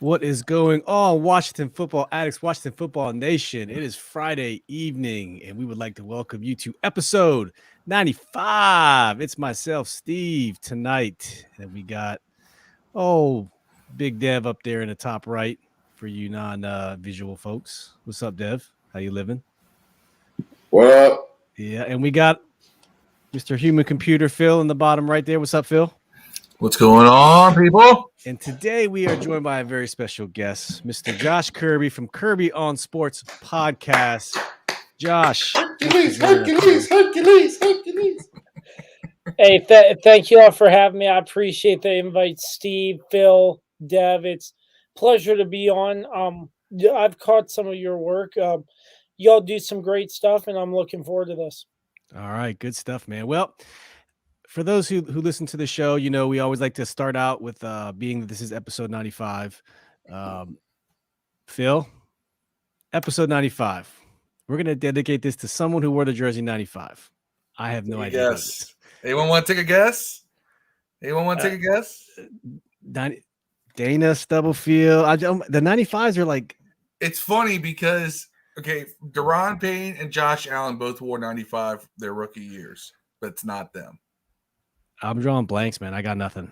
What is going on, Washington Football Addicts, Washington Football Nation? It is Friday evening, and we would like to welcome you to episode 95. It's myself, Steve, tonight, and we got, Big Dev up there in the top right for you non-visual folks. What's up, Dev? How you living? What up? Yeah, and we got Mr. Human Computer Phil in the bottom right there. What's up, Phil? What's going on, people? And today we are joined by a very special guest, Mr. Josh Kirby from Kirby on Sports Podcast. Josh. Hercules. Hey, thank you all for having me. I appreciate the invite, Steve, Phil, Dev. It's a pleasure to be on. I've caught some of your work. Y'all do some great stuff, and I'm looking forward to this. All right, good stuff, man. Well, for those who listen to the show, you know, we always like to start out with being that this is episode 95. Phil, episode 95. We're going to dedicate this to someone who wore the jersey 95. I have no idea. Yes. Anyone want to take a guess? Anyone want to take a guess? Dana Stubblefield. The 95s are like. It's funny because, Deron Payne and Josh Allen both wore 95 their rookie years, but it's not them. I'm drawing blanks, man. I got nothing.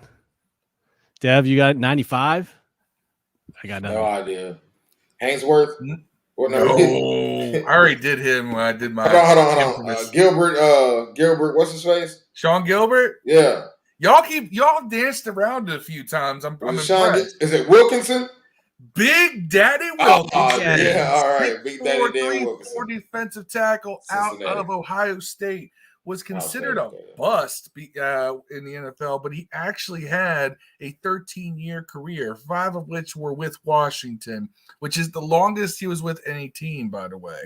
Dev, you got 95? I got nothing. No idea. Hainsworth? No, I already did him when I did my. Hold on. Gilbert, what's his face? Sean Gilbert? Yeah. Y'all danced around a few times. I'm impressed. Is it Wilkinson? Big Daddy Wilkinson. Yeah, all right. Big Daddy Dan Wilkinson. 4 defensive tackle out of Ohio State. Was considered a bust in the NFL, but he actually had a 13-year career, 5 of which were with Washington, which is the longest he was with any team, by the way.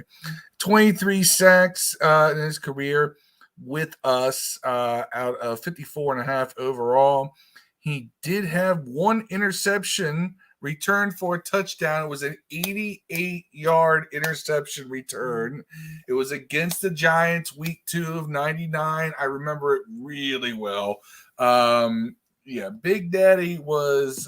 23 sacks in his career with us out of 54.5 overall. He did have 1 interception returned for a touchdown. It was an 88-yard interception return. It was against the Giants week 2 of 99. I remember it really well. Big Daddy was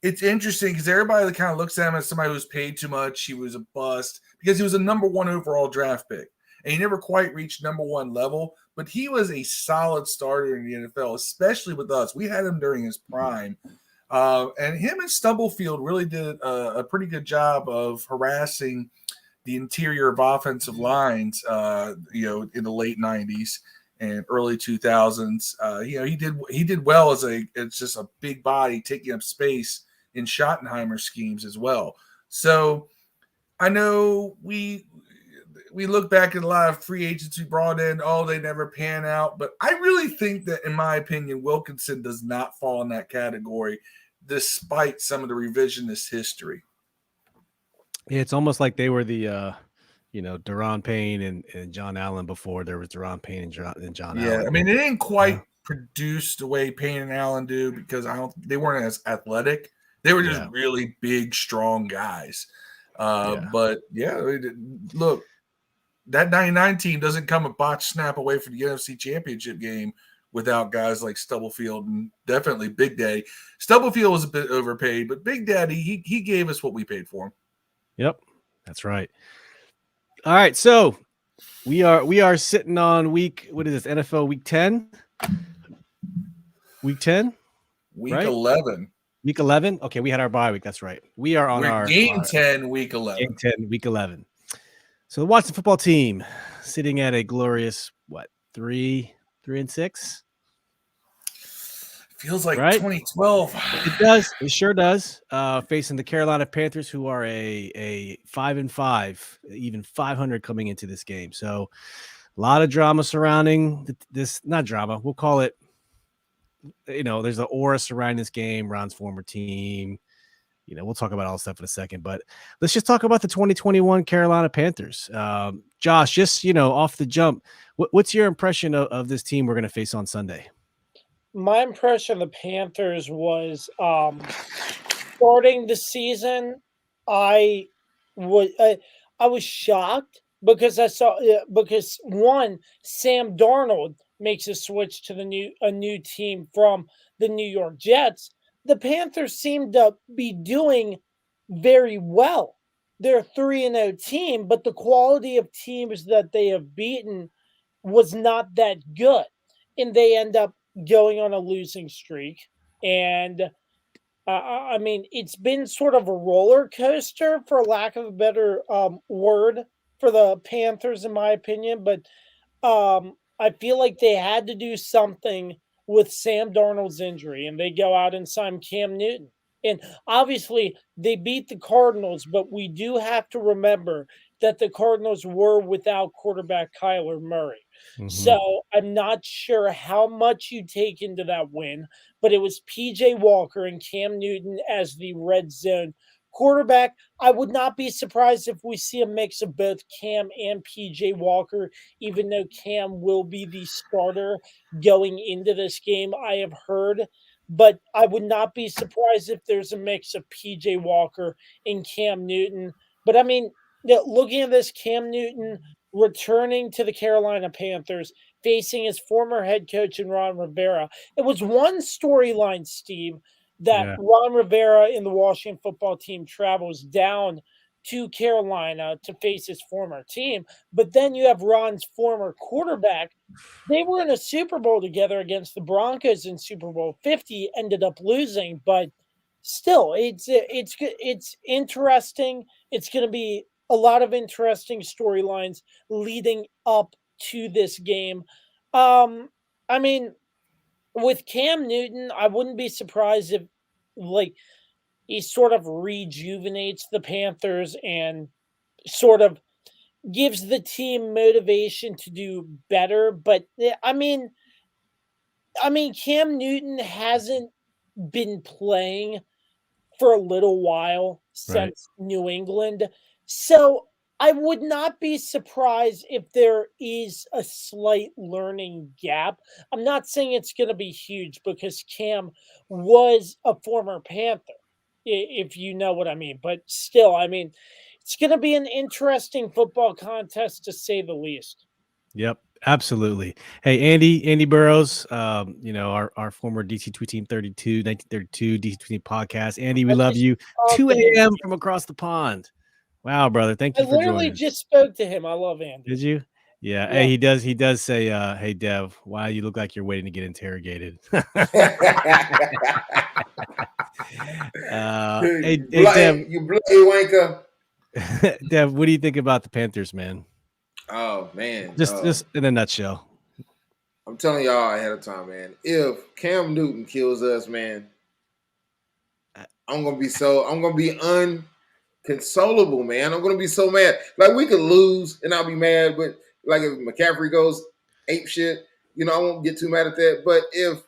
it's interesting because everybody kind of looks at him as somebody who's paid too much. He was a bust because he was a number 1 overall draft pick. And he never quite reached number 1 level, but he was a solid starter in the NFL, especially with us. We had him during his prime. And him and Stubblefield really did a pretty good job of harassing the interior of offensive lines, in the late 90s and early 2000s. He did well as just a big body taking up space in Schottenheimer schemes as well. So I know we look back at a lot of free agents we brought in. They never pan out. But I really think that, in my opinion, Wilkinson does not fall in that category, despite some of the revisionist history. Yeah, it's almost like they were the, Deron Payne and John Allen before there was Deron Payne and John Allen. Yeah, I mean, they didn't quite produce the way Payne and Allen do because they weren't as athletic. They were just really big, strong guys. But, look, that 99 team doesn't come a botched snap away from the NFC Championship game without guys like Stubblefield and definitely Big Daddy. Stubblefield was a bit overpaid, but Big Daddy, he gave us what we paid for him. Yep, that's right. All right, so we are sitting on week, what is this, NFL week 10? Week 10? Week 11. Week 11? Okay, we had our bye week, that's right. We're on game 10, week 11. Game 10, week 11. So the Washington football team sitting at a glorious, 3-6? Feels like 2012. It does. It sure does. Facing the Carolina Panthers, who are a 5-5, even 500 coming into this game. So a lot of drama surrounding this. Not drama. We'll call it. There's an aura surrounding this game. Ron's former team. We'll talk about all this stuff in a second, but let's just talk about the 2021 Carolina Panthers. Josh, just, off the jump, what's your impression of this team we're going to face on Sunday? My impression of the Panthers was starting the season, I was shocked because because Sam Darnold makes a switch to a new team from the New York Jets. the Panthers seem to be doing very well. They're 3-0 team, but the quality of teams that they have beaten was not that good. And they end up going on a losing streak. And I mean, it's been sort of a roller coaster, for lack of a better word, for the Panthers, in my opinion. But I feel like they had to do something with Sam Darnold's injury, and they go out and sign Cam Newton. And obviously, they beat the Cardinals, but we do have to remember that the Cardinals were without quarterback Kyler Murray. Mhm. So I'm not sure how much you take into that win, but it was PJ Walker and Cam Newton as the red zone quarterback. I would not be surprised if we see a mix of both Cam and PJ Walker, even though Cam will be the starter going into this game, I have heard. But I would not be surprised if there's a mix of PJ Walker and Cam Newton. But I mean, looking at this, Cam Newton returning to the Carolina Panthers, facing his former head coach in Ron Rivera. It was one storyline, Steve, that Yeah. Ron Rivera in the Washington football team travels down to Carolina to face his former team. But then you have Ron's former quarterback. They were in a Super Bowl together against the Broncos in Super Bowl 50, ended up losing, but still, it's interesting. It's going to be a lot of interesting storylines leading up to this game. I mean, with Cam Newton, I wouldn't be surprised if, like, he sort of rejuvenates the Panthers and sort of gives the team motivation to do better. But I mean, Cam Newton hasn't been playing for a little while Right. since New England. So I would not be surprised if there is a slight learning gap. I'm not saying it's going to be huge because Cam was a former Panther, if you know what I mean. But still, I mean, it's going to be an interesting football contest to say the least. Yep, absolutely. Hey, Andy Burrows, our former DC Tweet Team 1932 DC Tweet Team podcast. Andy, we love you. 2 a.m. from across the pond. Wow, brother. Thank I you for literally joining us. just spoke to him. I love Andy. Did you? Yeah. Yeah. Hey, he does say, hey, Dev, why you look like you're waiting to get interrogated. Hey, Dev, you bloody wanker. Dev, what do you think about the Panthers, man? Oh man, Just in a nutshell. I'm telling y'all ahead of time, man. If Cam Newton kills us, man, I'm gonna be unconsolable, man. I'm gonna be so mad. Like, we could lose and I'll be mad, but like if McCaffrey goes ape shit, I won't get too mad at that. But if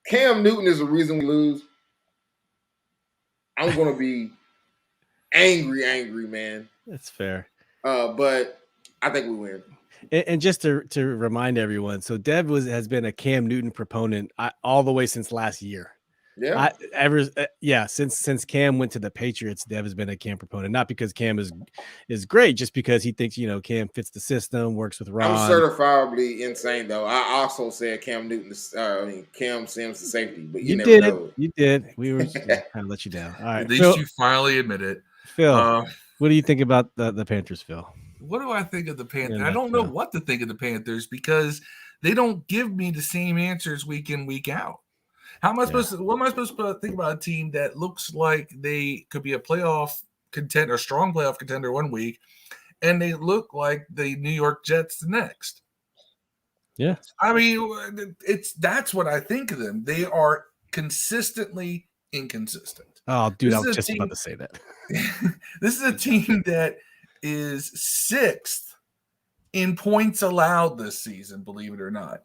Cam Newton is the reason we lose, I'm gonna be angry, man. That's fair. But I think we win. And just to remind everyone, so Dev has been a Cam Newton proponent all the way since last year. Yeah. Since Cam went to the Patriots, Dev has been a Cam proponent. Not because Cam is great, just because he thinks Cam fits the system, works with Ron. I'm certifiably insane though. I also said Cam Newton. Cam Sims the safety, but you never know. You did. We were just kind of let you down. All right, At least Phil, you finally admit it. Phil, what do you think about the Panthers, Phil? What do I think of the Panthers? I don't know what to think of the Panthers because they don't give me the same answers week in, week out. What am I supposed to think about a team that looks like they could be a playoff contender, strong playoff contender one week, and they look like the New York Jets the next? Yeah. I mean, that's what I think of them. They are consistently inconsistent. Oh, dude, I was just about to say that. This is a team that is 6th in points allowed this season, believe it or not.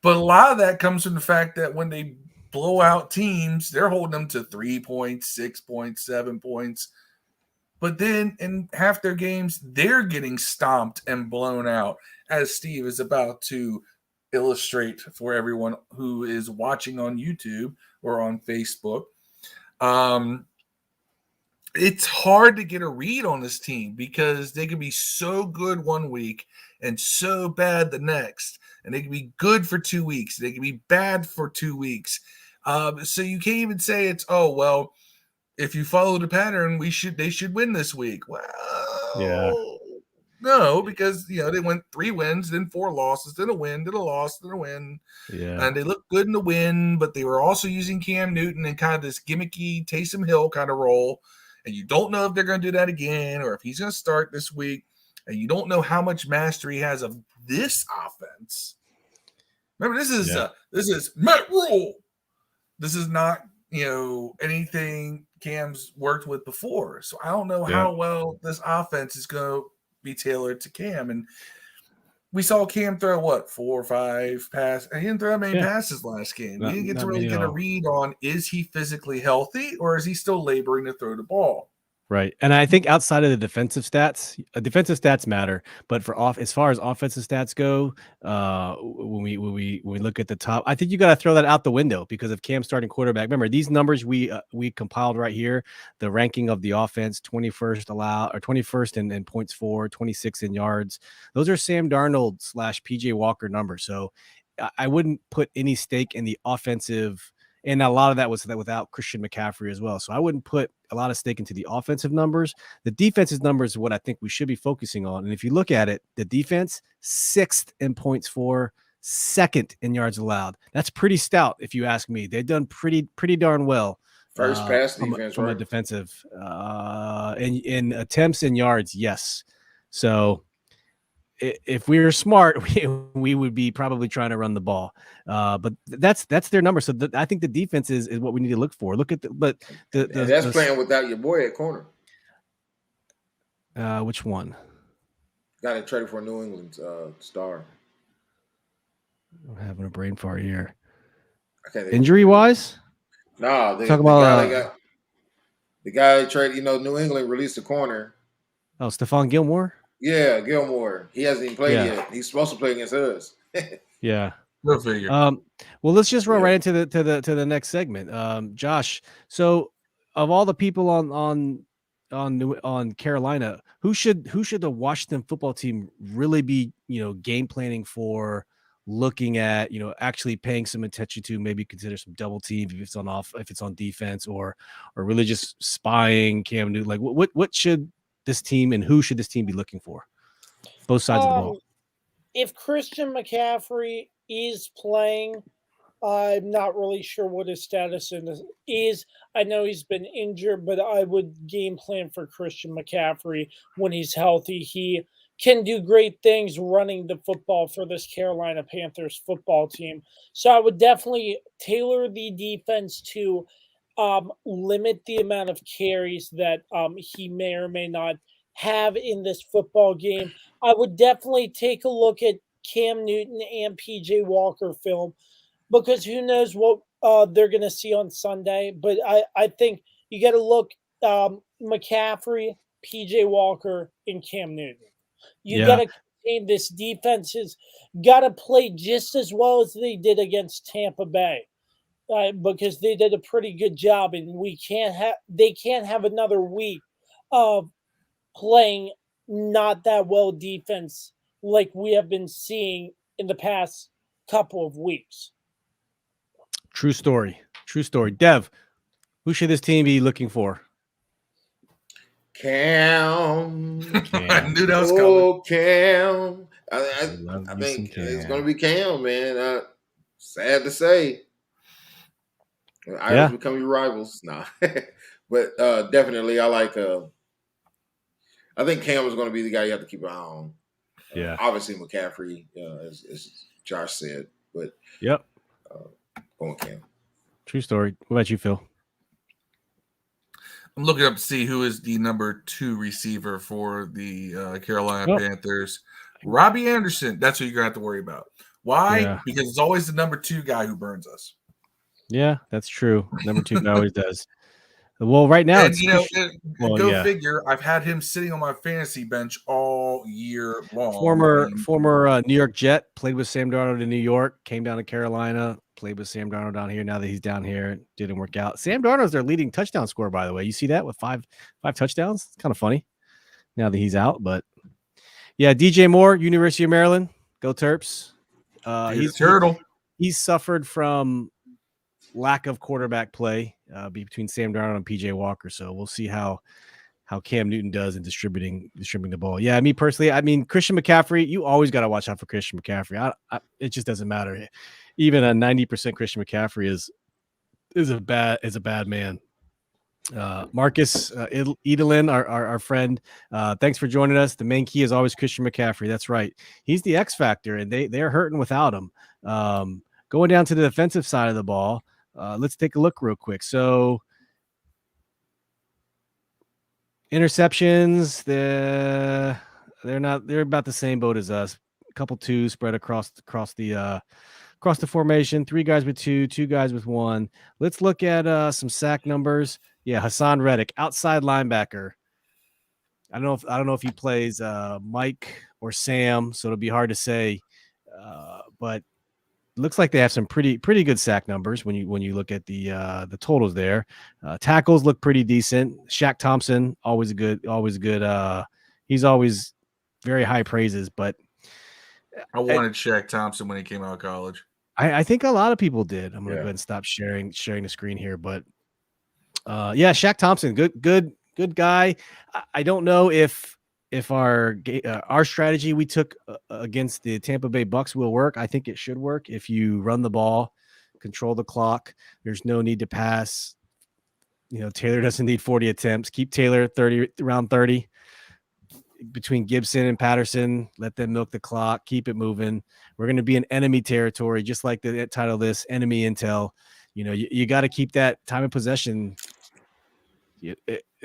But a lot of that comes from the fact that when they blow out teams, they're holding them to 3 points, 6 points, 7 points. But then in half their games, they're getting stomped and blown out, as Steve is about to illustrate for everyone who is watching on YouTube or on Facebook. It's hard to get a read on this team because they can be so good one week and so bad the next. And they can be good for 2 weeks. They can be bad for 2 weeks. So you can't even say it's, oh, well, if you follow the pattern, they should win this week. Well, Yeah. no, because they went 3 wins, then 4 losses, then a win, then a loss, then a win. Yeah. And they looked good in the win, but they were also using Cam Newton in kind of this gimmicky Taysom Hill kind of role. And you don't know if they're going to do that again or if he's going to start this week. And you don't know how much mastery he has of this offense. Remember, this is Matt Rule. This is not, anything Cam's worked with before. So I don't know how well this offense is going to be tailored to Cam. And we saw Cam throw 4 or 5 passes. And he didn't throw that many passes last game. We didn't get to really get a read on, is he physically healthy or is he still laboring to throw the ball? Right. And I think outside of the defensive stats matter, but as far as offensive stats go, when we look at the top, I think you got to throw that out the window because of Cam's starting quarterback. Remember, these numbers we compiled right here, the ranking of the offense, 21st in points for, 26 in yards. Those are Sam Darnold / PJ Walker numbers. So I wouldn't put any stake in the offensive. And a lot of that was without Christian McCaffrey as well. So I wouldn't put a lot of stake into the offensive numbers. The defensive numbers is what I think we should be focusing on. And if you look at it, the defense, 6th in points for, 2nd in yards allowed. That's pretty stout, if you ask me. They've done pretty darn well. First pass defense from a defensive. In attempts and yards, yes. So if we were smart, we would be probably trying to run the ball. But that's their number. So I think the defense is what we need to look for. Look at that's playing without your boy at corner. Which one? Got it traded for New England's star. I'm having a brain fart here. Injury wise? No, the guy they traded. New England released a corner. Oh, Stephon Gilmore. Yeah, Gilmore. He hasn't even played yet. He's supposed to play against us. Yeah. Go figure. Well, let's just run right into the next segment. Josh, so of all the people on Carolina, who should the Washington football team really be, game planning for, looking at, actually paying some attention to, maybe consider some double team if it's on defense or really just spying Cam Newton? Like what should this team and who should this team be looking for? Both sides of the ball. If Christian McCaffrey is playing, I'm not really sure what his status is. I know he's been injured, but I would game plan for Christian McCaffrey when he's healthy. He can do great things running the football for this Carolina Panthers football team. So I would definitely tailor the defense to limit the amount of carries that he may or may not have in this football game. I would definitely take a look at Cam Newton and PJ Walker film because who knows what they're going to see on Sunday. But I think you got to look McCaffrey, PJ Walker, and Cam Newton. You got to contain this defense has got to play just as well as they did against Tampa Bay. Because they did a pretty good job, and they can't have another week of playing not that well defense like we have been seeing in the past couple of weeks. True story. Dev, who should this team be looking for? Cam. I knew that was coming. Cam. I think it's going to be Cam, man. Sad to say. Irish become your rivals. Nah. But definitely I like I think Cam is going to be the guy you have to keep an eye on. Obviously McCaffrey, as Josh said. But going Cam. True story. What about you, Phil? I'm looking up to see who is the number 2 receiver for the Carolina Panthers. Robbie Anderson. That's who you're going to have to worry about. Why? Yeah. Because it's always the number 2 guy who burns us. Yeah, that's true. Number 2 guy always does. Well, right now, figure. I've had him sitting on my fantasy bench all year long. Former New York Jet, played with Sam Darnold in New York, came down to Carolina, played with Sam Darnold down here. Now that he's down here, it didn't work out. Sam Darnold's their leading touchdown scorer, by the way. You see that with five touchdowns? It's kind of funny now that he's out. But yeah, DJ Moore, University of Maryland, go Terps. He's a turtle. He's suffered from lack of quarterback play between Sam Darnold and PJ Walker. So we'll see how Cam Newton does in distributing the ball. Yeah, me personally, I mean, Christian McCaffrey, you always got to watch out for Christian McCaffrey. It just doesn't matter. Even a 90% Christian McCaffrey is a bad man. Marcus Edelin, our friend, thanks for joining us. The main key is always Christian McCaffrey. That's right. He's the X factor, and they're hurting without him. Going down to the defensive side of the ball, let's take a look real quick. So interceptions, they're about the same boat as us. A couple twos spread across the formation. 3 guys with 2 guys with 1. Let's look at some sack numbers. Yeah, Hassan Reddick, outside linebacker. I don't know if he plays Mike or Sam, so it'll be hard to say. But looks like they have some pretty good sack numbers when you look at the totals there. Tackles look pretty decent. Shaq Thompson, always good. He's always very high praises, but I wanted Shaq Thompson when he came out of college. I think a lot of people did. I'm gonna go ahead and stop sharing the screen here, but yeah, Shaq Thompson, good guy. I don't know if our strategy we took against the Tampa Bay Bucks will work. I think it should work if you run the ball, control the clock. There's no need to pass. Taylor doesn't need 40 attempts. Keep Taylor around 30 between Gibson and Patterson. Let them milk the clock. Keep it moving. We're going to be in enemy territory, just like the title of this, enemy intel. You got to keep that time of possession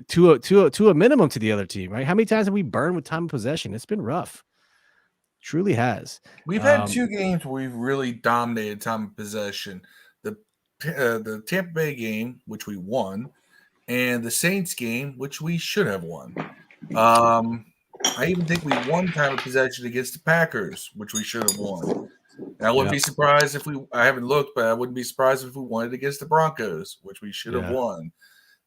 to a minimum to the other team, right? How many times have we burned with time of possession? It's been rough. Truly has. We've had 2 games where we've really dominated time of possession. The Tampa Bay game, which we won, and the Saints game, which we should have won. I even think we won time of possession against the Packers, which we should have won. And I wouldn't be surprised if I haven't looked, but I wouldn't be surprised if we won it against the Broncos, which we should have won.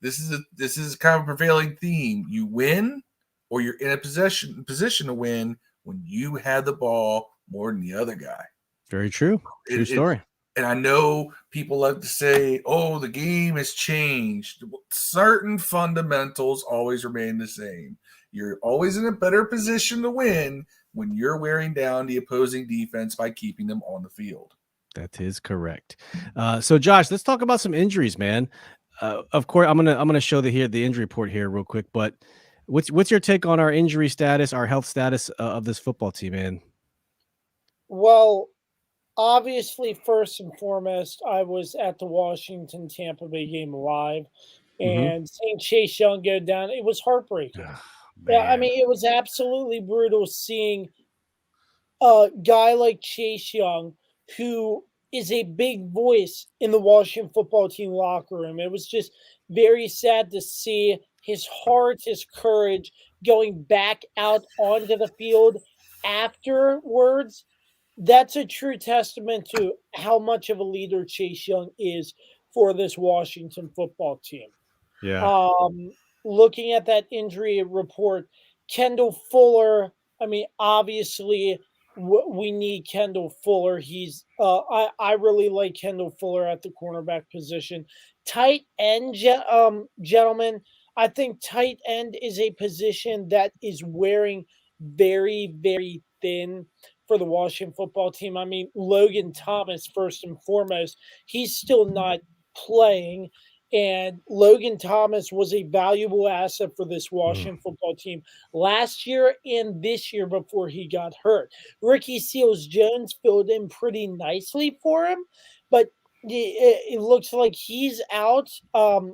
This is kind of a prevailing theme. You win, or you're in a position to win when you had the ball more than the other guy. Very true. True story. And I know people love to say, "Oh, the game has changed." Certain fundamentals always remain the same. You're always in a better position to win when you're wearing down the opposing defense by keeping them on the field. That is correct. So, Josh, let's talk about some injuries, man. Of course, I'm gonna show the injury report here real quick. But what's your take on our injury status, our health status of this football team, man? Well, obviously, first and foremost, I was at the Washington Tampa Bay game live, and seeing Chase Young go down, it was heartbreaking. Yeah, I mean, it was absolutely brutal seeing a guy like Chase Young, who is a big voice in the Washington football team locker room. It was just very sad to see his heart, his courage going back out onto the field afterwards. That's a true testament to how much of a leader Chase Young is for this Washington football team. Yeah. Looking at that injury report, Kendall Fuller, I mean, obviously we need Kendall Fuller. He's I really like Kendall Fuller at the cornerback position. Tight end, gentlemen, I think tight end is a position that is wearing very, very thin for the Washington football team. I mean, Logan Thomas, first and foremost, he's still not playing. And Logan Thomas was a valuable asset for this Washington football team last year and this year before he got hurt. Ricky Seals-Jones filled in pretty nicely for him, but it looks like he's out.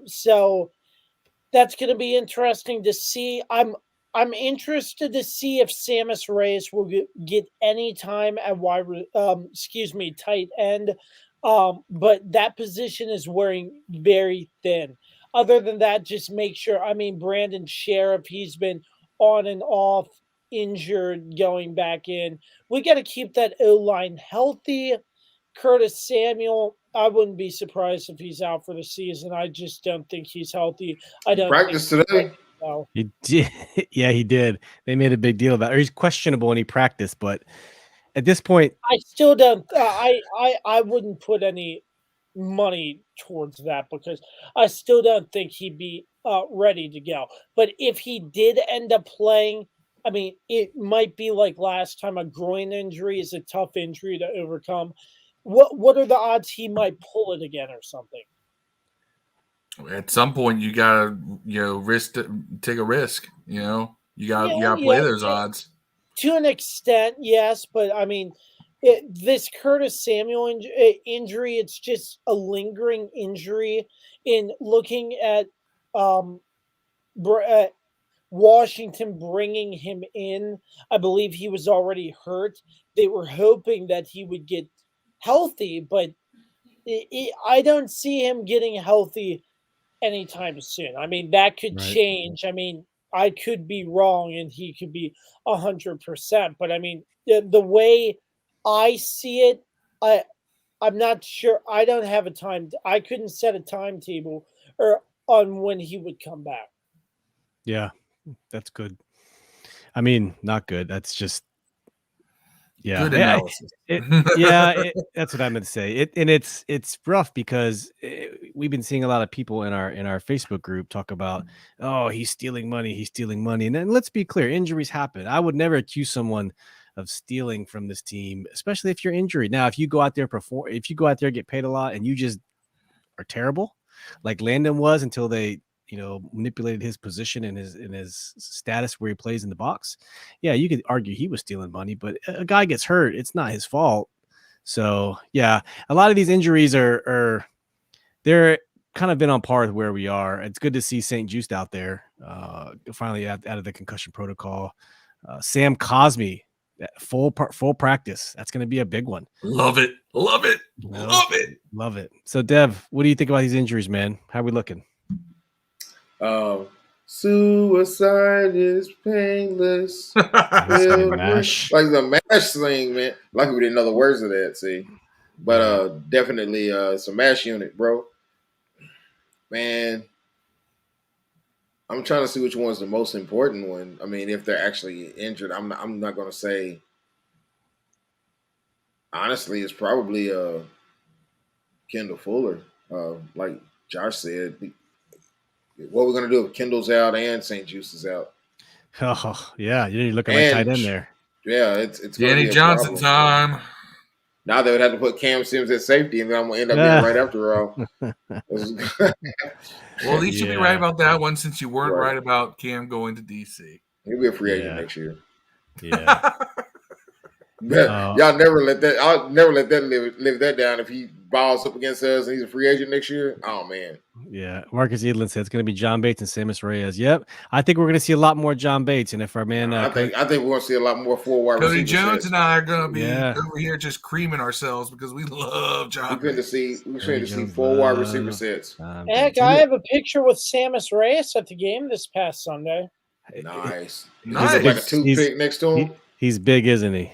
So that's going to be interesting to see. I'm interested to see if Samus Reyes will get any time at tight end. But that position is wearing very thin. Other than that, just make sure. I mean, Brandon Sheriff, he's been on and off, injured, going back in. We got to keep that O-line healthy. Curtis Samuel, I wouldn't be surprised if he's out for the season. I just don't think he's healthy. I don't practice today. No. He did. Yeah, he did. They made a big deal about it. Or he's questionable and he practiced, but at this point, I still don't. I wouldn't put any money towards that because I still don't think he'd be ready to go. But if he did end up playing, I mean, it might be like last time. A groin injury is a tough injury to overcome. What are the odds he might pull it again or something? At some point, you gotta take a risk. You gotta play those odds. To an extent, yes, but I mean, this Curtis Samuel injury, it's just a lingering injury. In looking at um, Washington bringing him in, I believe he was already hurt. They were hoping that he would get healthy, but I don't see him getting healthy anytime soon. I mean, that could Right. change. I mean, I could be wrong and he could be 100%. But I mean, the way I see it, I'm not sure. I don't have a time. I couldn't set a timetable or on when he would come back. Yeah, that's good. I mean, not good. That's just Good analysis. That's what I meant to say. It's rough because we've been seeing a lot of people in our Facebook group talk about, oh, he's stealing money, and then let's be clear, injuries happen. I would never accuse someone of stealing from this team, especially if you're injured. Now, if you go out there get paid a lot and you just are terrible, like Landon was until they manipulated his position and his status where he plays in the box. Yeah, you could argue he was stealing money, but a guy gets hurt, it's not his fault. So yeah, a lot of these injuries are they're kind of been on par with where we are. It's good to see St. Just out there, finally out of the concussion protocol. Sam Cosme, full practice. That's going to be a big one. Love it. So Dev, what do you think about these injuries, man? How are we looking? Suicide is painless. Like the MASH thing, man. Like we didn't know the words of that, see. But definitely some MASH unit, bro. Man, I'm trying to see which one's the most important one. I mean, if they're actually injured, I'm not gonna say. Honestly, it's probably Kendall Fuller. Like Josh said, what we're gonna do if Kendall's out and St. Just is out? Oh yeah, you're looking like tight end there. Yeah, it's Danny Johnson time. Now they would have to put Cam Sims at safety, and then I'm gonna end up being right after all. Well, at least you'll be right about that one, since you weren't right about Cam going to DC. He'll be a free agent next year. Yeah. Y'all never let that. I'll never let that live that down. If he balls up against us and he's a free agent next year, oh man. Yeah, Marcus Edlin said it's going to be John Bates and Samus Reyes. Yep, I think we're going to see a lot more John Bates, and if our man, I think we're going to see a lot more 4 wide Cody receivers. Jones and I are going to be over here just creaming ourselves because we love John. We're going to see 4 wide receiver sets. Heck, I have a picture with Samus Reyes at the game this past Sunday. Nice. He's like a toothpick next to him. He's big, isn't he?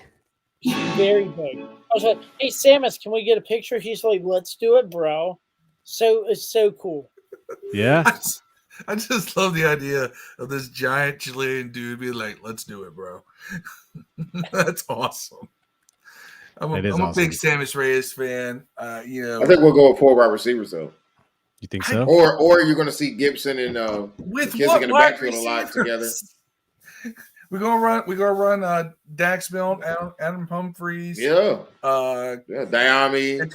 He's very big. I was like, "Hey, Samus, can we get a picture?" He's like, "Let's do it, bro." It's so cool. Yeah. I just love the idea of this giant Chilean dude being like, "Let's do it, bro." That's awesome. I'm a big Samus Reyes fan. I think we'll go with 4 wide receivers though. You think so? Or you're going to see Gibson and with McKissick in the backfield a lot together. We're gonna run Dax Milne, Adam Humphries. Yeah. Diami.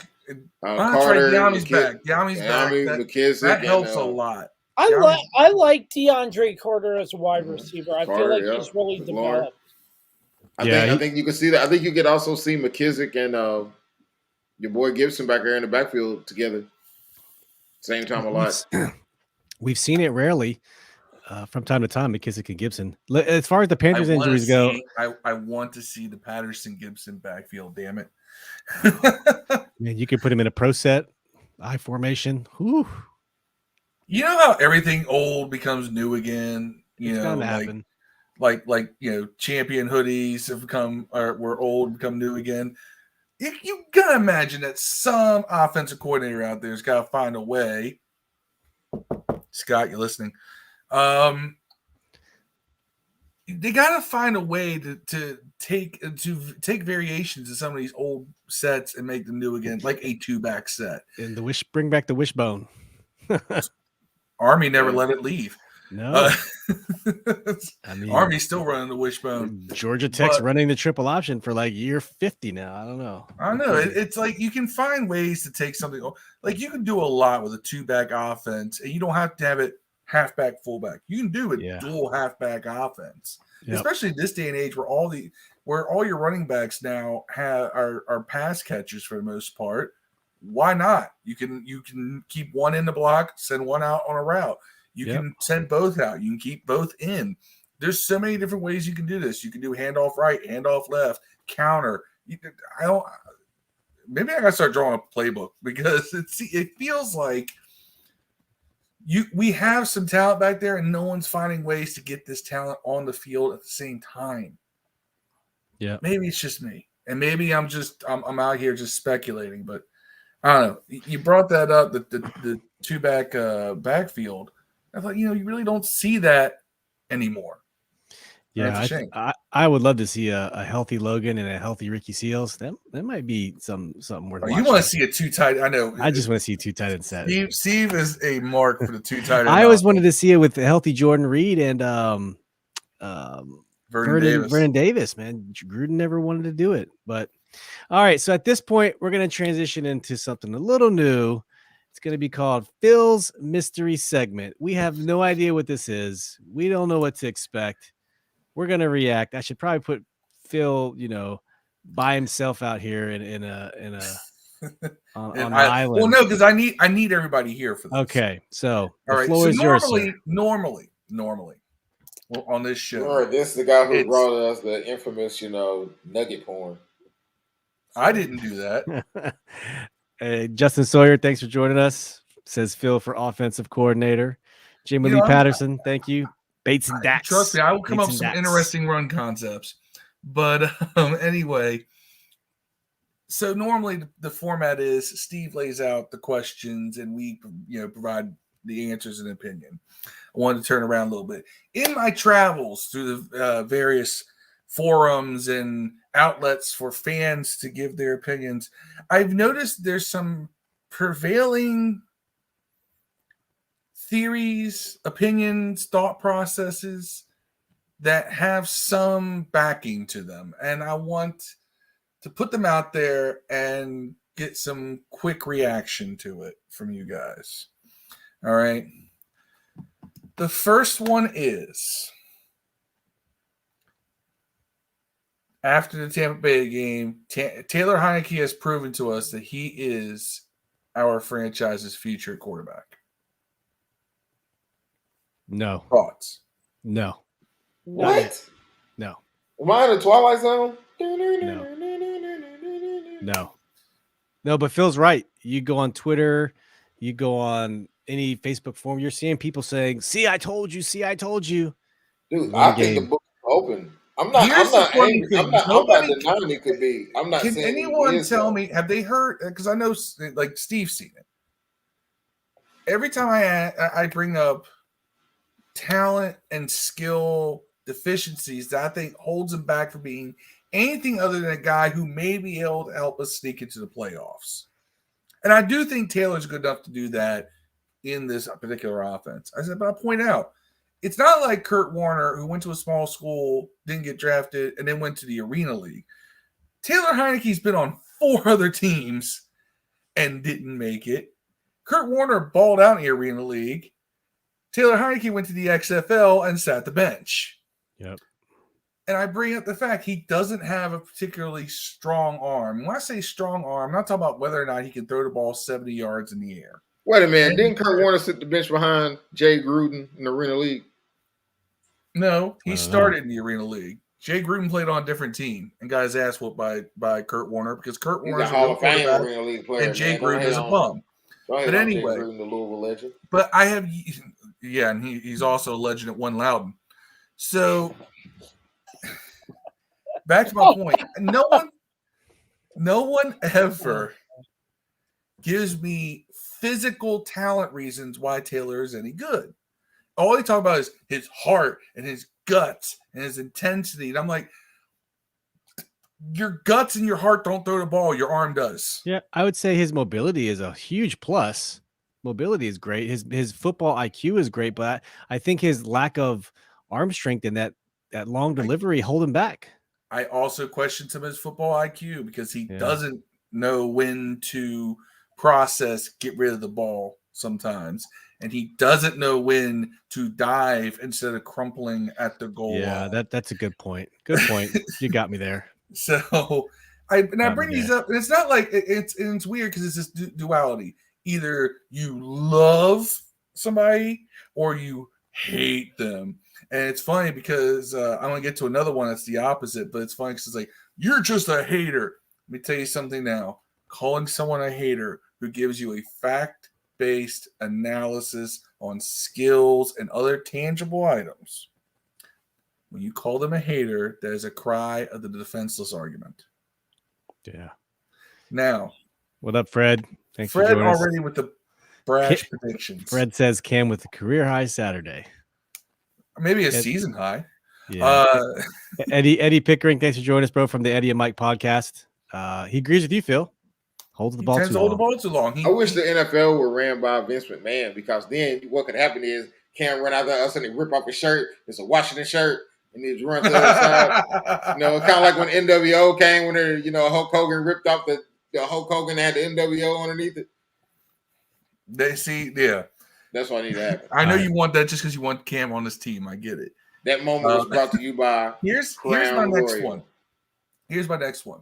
Carter. Diami's back. McKissick. That helps a lot. I like DeAndre Carter as a wide receiver. I feel like he's really developed. I think you can see that. I think you could also see McKissick and your boy Gibson back there in the backfield together. Same time a lot. We've seen it rarely. From time to time, McKissick and Gibson. As far as the Panthers injuries go, I want to see the Patterson Gibson backfield. Damn it! Man, you could put him in a pro set, I formation. Whew. You know how everything old becomes new again. Like champion hoodies have were old and become new again. You gotta imagine that some offensive coordinator out there has got to find a way. Scott, you listening? they got to find a way to take variations of some of these old sets and make them new again, like a 2-back set. And bring back the Wishbone. Army never let it leave. No, I mean, Army's still running the Wishbone. Georgia Tech's running the triple option for like year 50 now. I don't know. It's like you can find ways to take something. Like you can do a lot with a 2-back offense, and you don't have to have it halfback, fullback. You can do a dual halfback offense, especially this day and age where all your running backs now are pass catchers for the most part. Why not? You can keep one in the block, send one out on a route. You can send both out. You can keep both in. There's so many different ways you can do this. You can do handoff right, handoff left, counter. Maybe I got to start drawing a playbook because it feels like we have some talent back there and no one's finding ways to get this talent on the field at the same time. Yeah. Maybe it's just me. And maybe I'm out here just speculating, but I don't know. You brought that up, the 2-back backfield. I thought, you really don't see that anymore. Yeah, I would love to see a healthy Logan and a healthy Ricky Seals. That might be something worth watching. You want to see a 2 tight? I know. I just want to see 2 tight end set. Steve is a mark for the 2 tight end. I always wanted to see it with the healthy Jordan Reed and Vernon Davis. Man, Gruden never wanted to do it. But all right, so at this point, we're going to transition into something a little new. It's going to be called Phil's Mystery Segment. We have no idea what this is. We don't know what to expect. We're going to react. I should probably put Phil, by himself out here in a on an island. Well, no, because I need everybody here for this. Okay, so all right. Floor is yours, sir. Normally, on this show. All right, this is the guy who brought us the infamous, nugget porn. I didn't do that. Hey, Justin Sawyer, thanks for joining us. Says Phil for offensive coordinator. Jamie Lee Patterson, thank you. Bates and Dax. Trust me, I will come up with some interesting run concepts. But anyway, so normally the format is Steve lays out the questions and we provide the answers and opinion. I wanted to turn around a little bit. In my travels through the various forums and outlets for fans to give their opinions, I've noticed there's some prevailing theories, opinions, thought processes that have some backing to them. And I want to put them out there and get some quick reaction to it from you guys. All right. The first one is, after the Tampa Bay game, Taylor Heinicke has proven to us that he is our franchise's future quarterback. No. Thoughts? No. What? No. Am I in the Twilight Zone? No, but Phil's right. You go on Twitter, you go on any Facebook forum, you're seeing people saying, see, I told you. Dude, I think the book is open. I'm not denying it could be. I'm not saying. Can anyone tell me, have they heard? Because I know, like, Steve's seen it. Every time I bring up talent and skill deficiencies that I think holds him back from being anything other than a guy who may be able to help us sneak into the playoffs. And I do think Taylor's good enough to do that in this particular offense. I said, but I point out, it's not like Kurt Warner, who went to a small school, didn't get drafted, and then went to the Arena League. Taylor Heinicke's been on 4 other teams and didn't make it. Kurt Warner balled out in the Arena League. Taylor Heinicke went to the XFL and sat the bench. Yep. And I bring up the fact he doesn't have a particularly strong arm. When I say strong arm, I'm not talking about whether or not he can throw the ball 70 yards in the air. Wait a minute. Didn't Kurt Warner sit the bench behind Jay Gruden in the Arena League? No, he started in the Arena League. Jay Gruden played on a different team and got his ass whooped by Kurt Warner because Kurt Warner is a Hall of Fame Arena League player, and Jay Gruden is a bum. But anyway, Jay Gruden, the Louisville legend. But I have, and he's also a legend at One Loudon. So back to my point. No one ever gives me physical talent reasons why Taylor is any good. All they talk about is his heart and his guts and his intensity. And I'm like, your guts and your heart don't throw the ball. Your arm does. Yeah, I would say his mobility is a huge plus. Mobility is great. His football IQ is great, but I think his lack of arm strength and that long delivery hold him back. I also question some of his football IQ because he Yeah. doesn't know when to process, get rid of the ball sometimes. And he doesn't know when to dive instead of crumpling at the goal Yeah, line. that's a good point. Good point. You got me there. So I bring these up, and it's not like it's weird because it's this duality. Either you love somebody or you hate them. And it's funny because I'm going to get to another one that's the opposite, but it's funny because it's like, you're just a hater. Let me tell you something now. Calling someone a hater who gives you a fact-based analysis on skills and other tangible items, when you call them a hater, there's a cry of the defenseless argument. Yeah. Now, what up, Fred? Thanks Fred for joining already us. with the brash predictions. Fred says Cam with the career high Saturday. Maybe a season high. Yeah. Eddie Pickering, thanks for joining us, bro, from the Eddie and Mike podcast. He agrees with you, Phil. Holds the ball too long. I wish the NFL were ran by Vince McMahon, because then what could happen is Cam run out there, and he rip off his shirt. It's a Washington shirt, and he just run to the other side. Kind of like when NWO came, when Hulk Hogan ripped off the Hulk Hogan had the NWO underneath it. That's what I need to happen. I know you want that just because you want Cam on this team. I get it. That moment was brought to you by here's my next one. Here's my next one.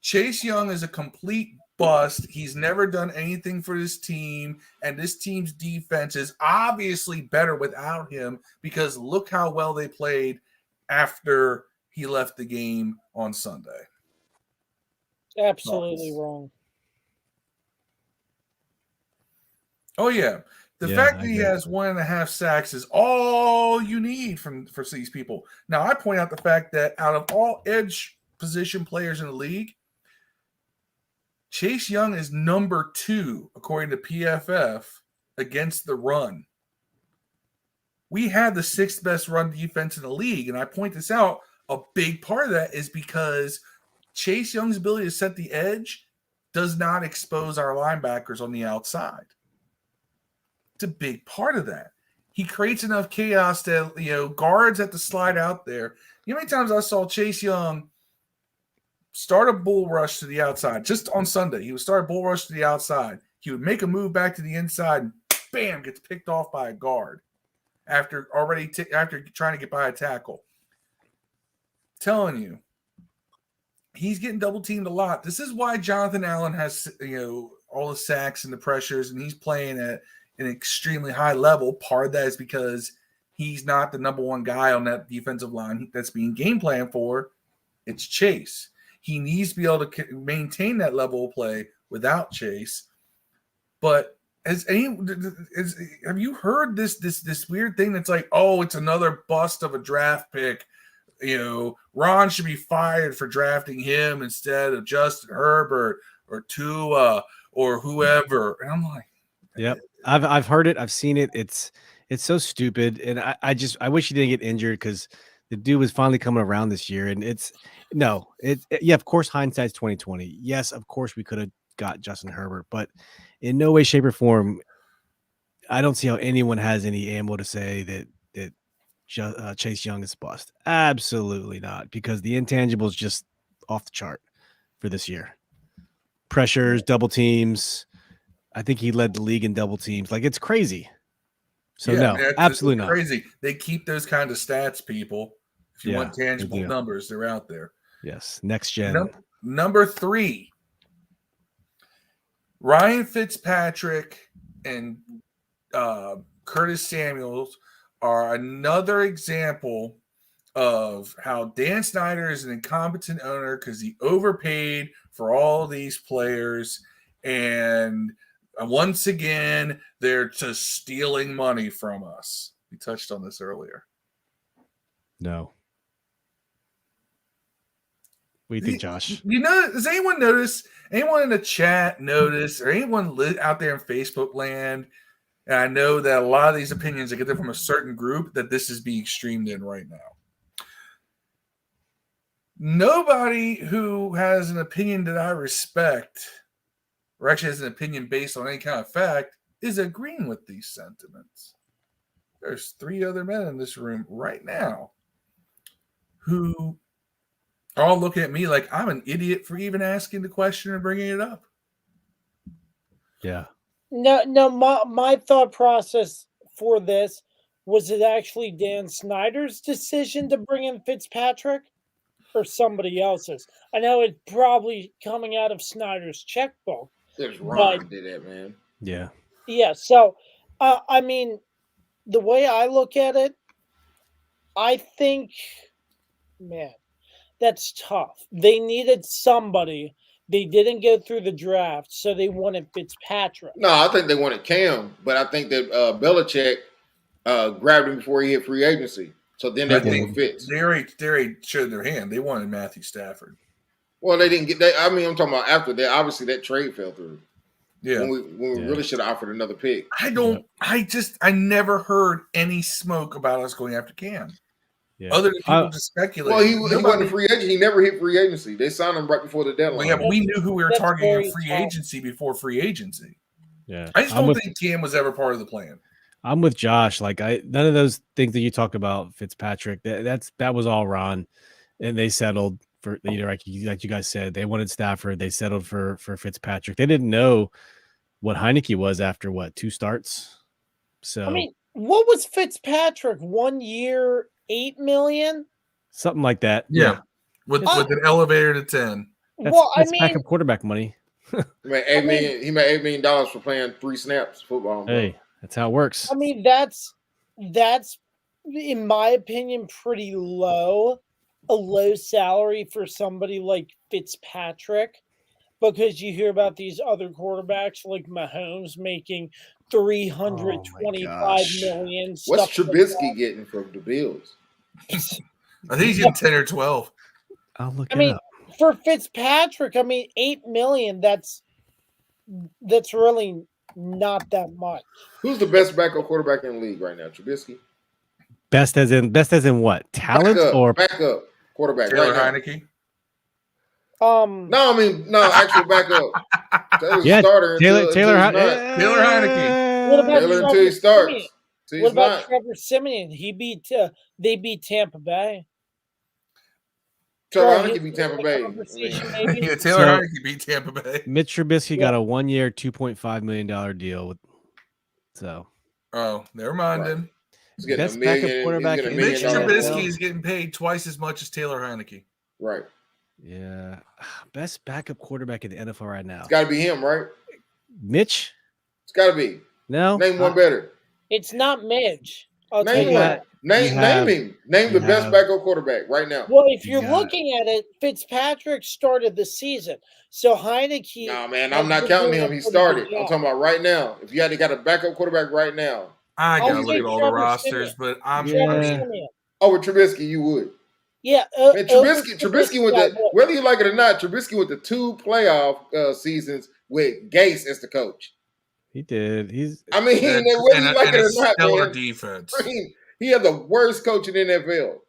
Chase Young is a complete bust. He's never done anything for this team, and this team's defense is obviously better without him, because look how well they played after he left the game on Sunday. Absolutely wrong. Oh, yeah. The fact that he has 1.5 sacks is all you need for these people. Now, I point out the fact that out of all edge position players in the league, Chase Young is number 2, according to PFF, against the run. We had the 6th best run defense in the league, and I point this out. A big part of that is because Chase Young's ability to set the edge does not expose our linebackers on the outside. It's a big part of that. He creates enough chaos that guards have to slide out there. You know how many times I saw Chase Young start a bull rush to the outside? Just on Sunday, he would start a bull rush to the outside. He would make a move back to the inside, and bam, gets picked off by a guard after trying to get by a tackle. Telling you, he's getting double teamed a lot. This is why Jonathan Allen has all the sacks and the pressures, and he's playing at an extremely high level. Part of that is because he's not the number one guy on that defensive line that's being game planned for. It's Chase. He needs to be able to maintain that level of play without Chase. But have you heard this weird thing that's like, oh, it's another bust of a draft pick? Ron should be fired for drafting him instead of Justin Herbert or Tua or whoever. And I'm like, yep. I've heard it. I've seen it. It's so stupid. And I wish he didn't get injured, because the dude was finally coming around this year. And of course, hindsight's 2020. Yes, of course we could have got Justin Herbert, but in no way, shape, or form, I don't see how anyone has any ammo to say that Chase Young is bust. Absolutely not, because the intangible is just off the chart for this year. Pressures, double teams. I think he led the league in double teams. Like, it's crazy. So absolutely not. Crazy. They keep those kind of stats, people. If you want tangible numbers, they're out there. Yes. Next gen. Number 3. Ryan Fitzpatrick and Curtis Samuels are another example of how Dan Snyder is an incompetent owner, because he overpaid for all of these players, and once again, they're just stealing money from us. We touched on this earlier. No. What do you think, Josh? Does anyone in the chat notice, or anyone out there in Facebook land, And I know that a lot of these opinions, I get them from a certain group, that this is being streamed in right now. Nobody who has an opinion that I respect, or actually has an opinion based on any kind of fact, is agreeing with these sentiments. There's 3 other men in this room right now who are all looking at me like I'm an idiot for even asking the question or bringing it up. Yeah. No. My thought process for this was it actually Dan Snyder's decision to bring in Fitzpatrick or somebody else's? I know it's probably coming out of Snyder's checkbook. There's Ron did that, man. Yeah. Yeah. So, I mean, the way I look at it, I think, man, that's tough. They needed somebody. They didn't go through the draft, so they wanted Fitzpatrick. No, I think they wanted Cam, but I think that Belichick grabbed him before he hit free agency. So then they went with Fitz. They already showed their hand. They wanted Matthew Stafford. Well, they didn't get that. I mean, I'm talking about after that. Obviously, that trade fell through. Yeah. When we really should have offered another pick. I never heard any smoke about us going after Cam. Yeah. Other than people just speculate. Well, he wasn't a free agent. He never hit free agency. They signed him right before the deadline. Well, yeah, but we knew who we were targeting in free agency before free agency. Yeah. I just don't think Cam was ever part of the plan. I'm with Josh. Like none of those things that you talk about, Fitzpatrick, that was all Ron. And they settled for, like you guys said, they wanted Stafford. They settled for Fitzpatrick. They didn't know what Heinicke was after 2 starts. So I mean, what was Fitzpatrick? 1 year, $8 million? Something like that. Yeah. With an elevator to 10. That's backup quarterback money. He made $8 million for playing 3 snaps football. Hey, that's how it works. I mean, that's in my opinion pretty low. A low salary for somebody like Fitzpatrick, because you hear about these other quarterbacks like Mahomes making $325 million. What's Trubisky getting from the Bills? I think he's getting 10 or 12. I'll look it up. For Fitzpatrick, I mean, $8 million. That's really not that much. Who's the best backup quarterback in the league right now? Trubisky. Best as in what? Talent or backup quarterback? Taylor right Heinicke. No, actual backup. That was yeah, starter. Taylor Heinicke. What about Taylor until he starts. What about Trevor Siemian? They beat Tampa Bay. Trevor Heinicke beat Tampa Bay. Yeah, Taylor Heinicke beat Tampa Bay. Mitch Trubisky got a 1 year, $2.5 million deal with. So. Oh, never mind him. He's getting best backup quarterback. Mitch Trubisky is getting paid twice as much as Taylor Heinicke. Right. Yeah. Best backup quarterback in the NFL right now. It's got to be him, right? Mitch? It's got to be. No. Name one better. It's not Mitch. Name one. Name him. Name the best backup quarterback right now. Well, if you're looking at it, Fitzpatrick started the season. So Heinicke. No, man, I'm not counting him. He started. I'm talking about right now. If you had got a backup quarterback right now. I gotta look at all the rosters, but I'm Oh, with Trubisky, you would. Yeah. Man, Trubisky went to, whether you like it or not, Trubisky went to 2 playoff seasons with Gase as the coach. He did. Whether you like it or not, stellar defense. He had the worst coach in the NFL.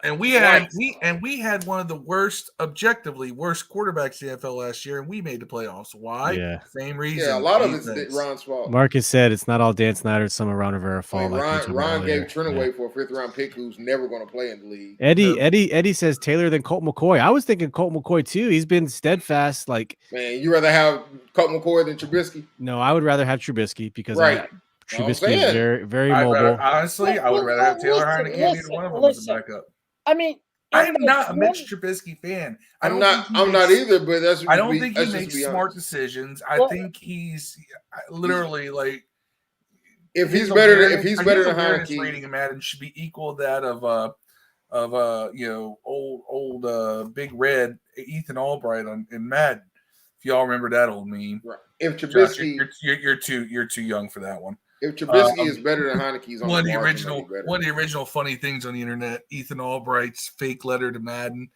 And we had one of the objectively worst quarterbacks in the NFL last year, and we made the playoffs. Why? Yeah. Same reason. Yeah, a lot of it's Ron's fault. Marcus said it's not all Dan Snyder, it's some of Ron Rivera fault. Ron gave Trent away for a 5th round pick who's never going to play in the league. Eddie says Taylor than Colt McCoy. I was thinking Colt McCoy too. He's been steadfast. Man, you rather have Colt McCoy than Trubisky? No, I would rather have Trubisky because Trubisky is very, very mobile. Honestly, I would rather have Taylor Heinicke than either one of them as a backup. I mean, I'm not a Mitch Trubisky fan. I'm not either, but that's. I don't think he makes smart decisions. I think he's literally like. If he's better than Heinicke, rating in Madden should be equal to that of old Big Red Ethan Albright in Madden. If y'all remember that old meme. Right. If Trubisky, Josh, you're too young for that one. If Trubisky is better than Heinicke, he's on one of the original funny things on the internet, Ethan Albright's fake letter to Madden,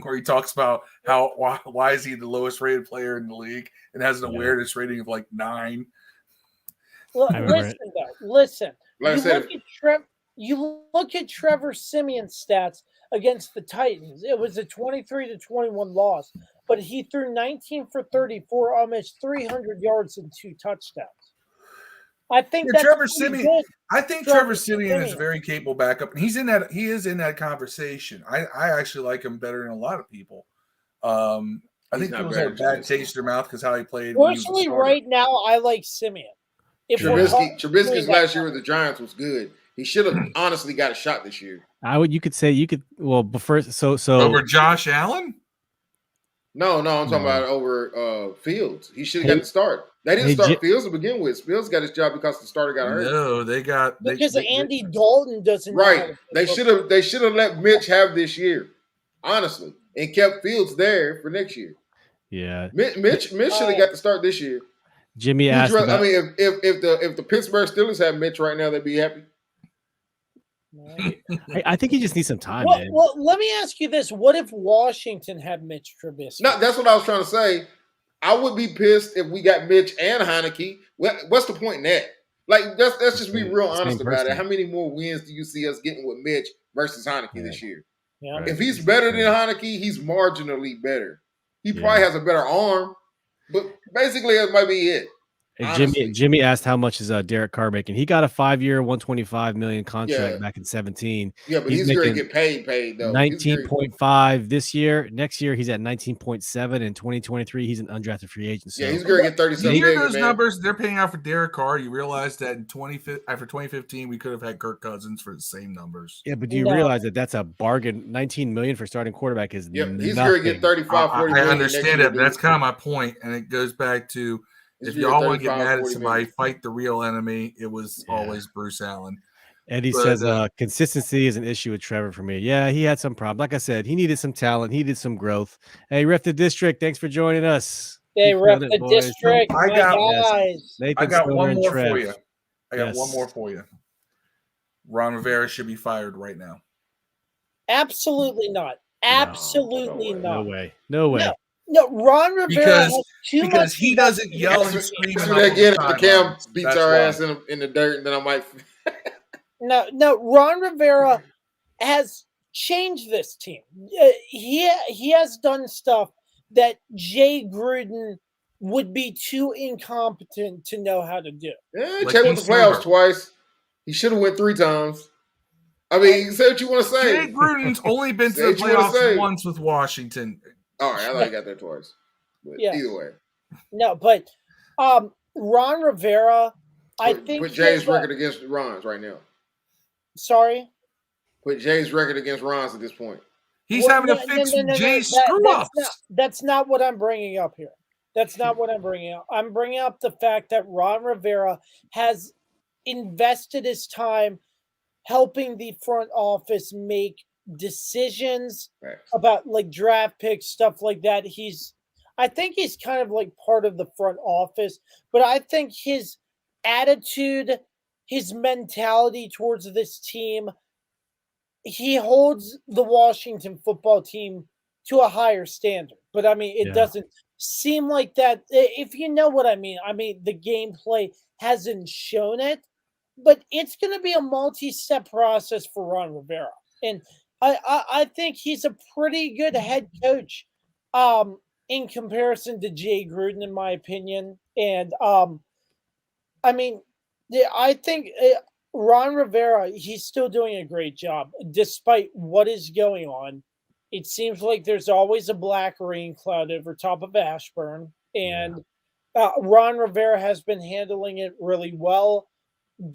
where he talks about why is he the lowest rated player in the league and has an awareness rating of like 9. Listen, though. Listen. Like I said, You look at Trevor Simeon's stats against the Titans. It was a 23-21 loss, but he threw 19 for 34, almost 300 yards and 2 touchdowns. I think that's Trevor pretty Simeon. good. I think Trevor Simeon is a very capable backup, and he is in that conversation. I actually like him better than a lot of people. I think people have a bad taste in their mouth because how he played. Personally, right now, I like Simeon. Trubisky's last year with the Giants was good. He should have honestly got a shot this year. But first, so over Josh Allen. No, I'm talking about over Fields. He should have got the start. They didn't start Fields to begin with. Fields got his job because the starter got hurt. No, because Andy Dalton doesn't. Right. They should have let Mitch have this year, honestly, and kept Fields there for next year. Yeah, Mitch should have got the start this year. Jimmy asked. I mean, if the Pittsburgh Steelers have Mitch right now, they'd be happy. I think he just needs some time. Well, let me ask you this: what if Washington had Mitch Trubisky? No, that's what I was trying to say. I would be pissed if we got Mitch and Heinicke. What's the point in that? Like, let's just be real honest about it. How many more wins do you see us getting with Mitch versus Heinicke this year? Yeah. If he's better than Heinicke, he's marginally better. He probably has a better arm, but basically that might be it. Jimmy asked how much is Derek Carr making. He got a 5-year, $125 million contract back in 2017. Yeah, but he's going to get paid though. 19.5 this year. Next year he's at 19.7. In 2023 he's an undrafted free agent. So. Yeah, he's going to get 37 million. You hear those man. numbers they're paying out for Derek Carr? You realize that after 2015 we could have had Kirk Cousins for the same numbers. Yeah, but do you realize that that's a bargain? 19 million for starting quarterback is he's going to get 35, 40 I understand that, but that's kind of my point, and it goes back to. If y'all want to get mad at somebody, fight the real enemy. It was always Bruce Allen. Eddie says consistency is an issue with Trevor for me. Yeah, he had some problems. Like I said, he needed some talent. He needed some growth. Hey, Ref the District, thanks for joining us. Hey, Ref the District. I got one more for you. One more for you. Ron Rivera should be fired right now. Absolutely not. Absolutely not. No way. No. No, Ron Rivera because he doesn't yell and scream. Again, if Cam beats our ass in the dirt, and then I might. No. Ron Rivera has changed this team. He has done stuff that Jay Gruden would be too incompetent to know how to do. Yeah, he went to the playoffs twice. He should have went 3 times. I mean, say what you want to say. Jay Gruden's only been to the playoffs once with Washington. All right, I got that twice. But either way. No, but Ron Rivera, I think put Jay's record against Ron's right now. Sorry? Put Jay's record against Ron's at this point. He's having to fix Jay's screw-ups. That's not what I'm bringing up here. That's not what I'm bringing up. I'm bringing up the fact that Ron Rivera has invested his time helping the front office make decisions about like draft picks, stuff like that. I think he's kind of like part of the front office, but I think his attitude, his mentality towards this team, he holds the Washington football team to a higher standard. But I mean, it doesn't seem like that. If you know what I mean, the gameplay hasn't shown it, but it's going to be a multi-step process for Ron Rivera. And I think he's a pretty good head coach in comparison to Jay Gruden, in my opinion. And I think Ron Rivera, he's still doing a great job despite what is going on. It seems like there's always a black rain cloud over top of Ashburn. And Ron Rivera has been handling it really well,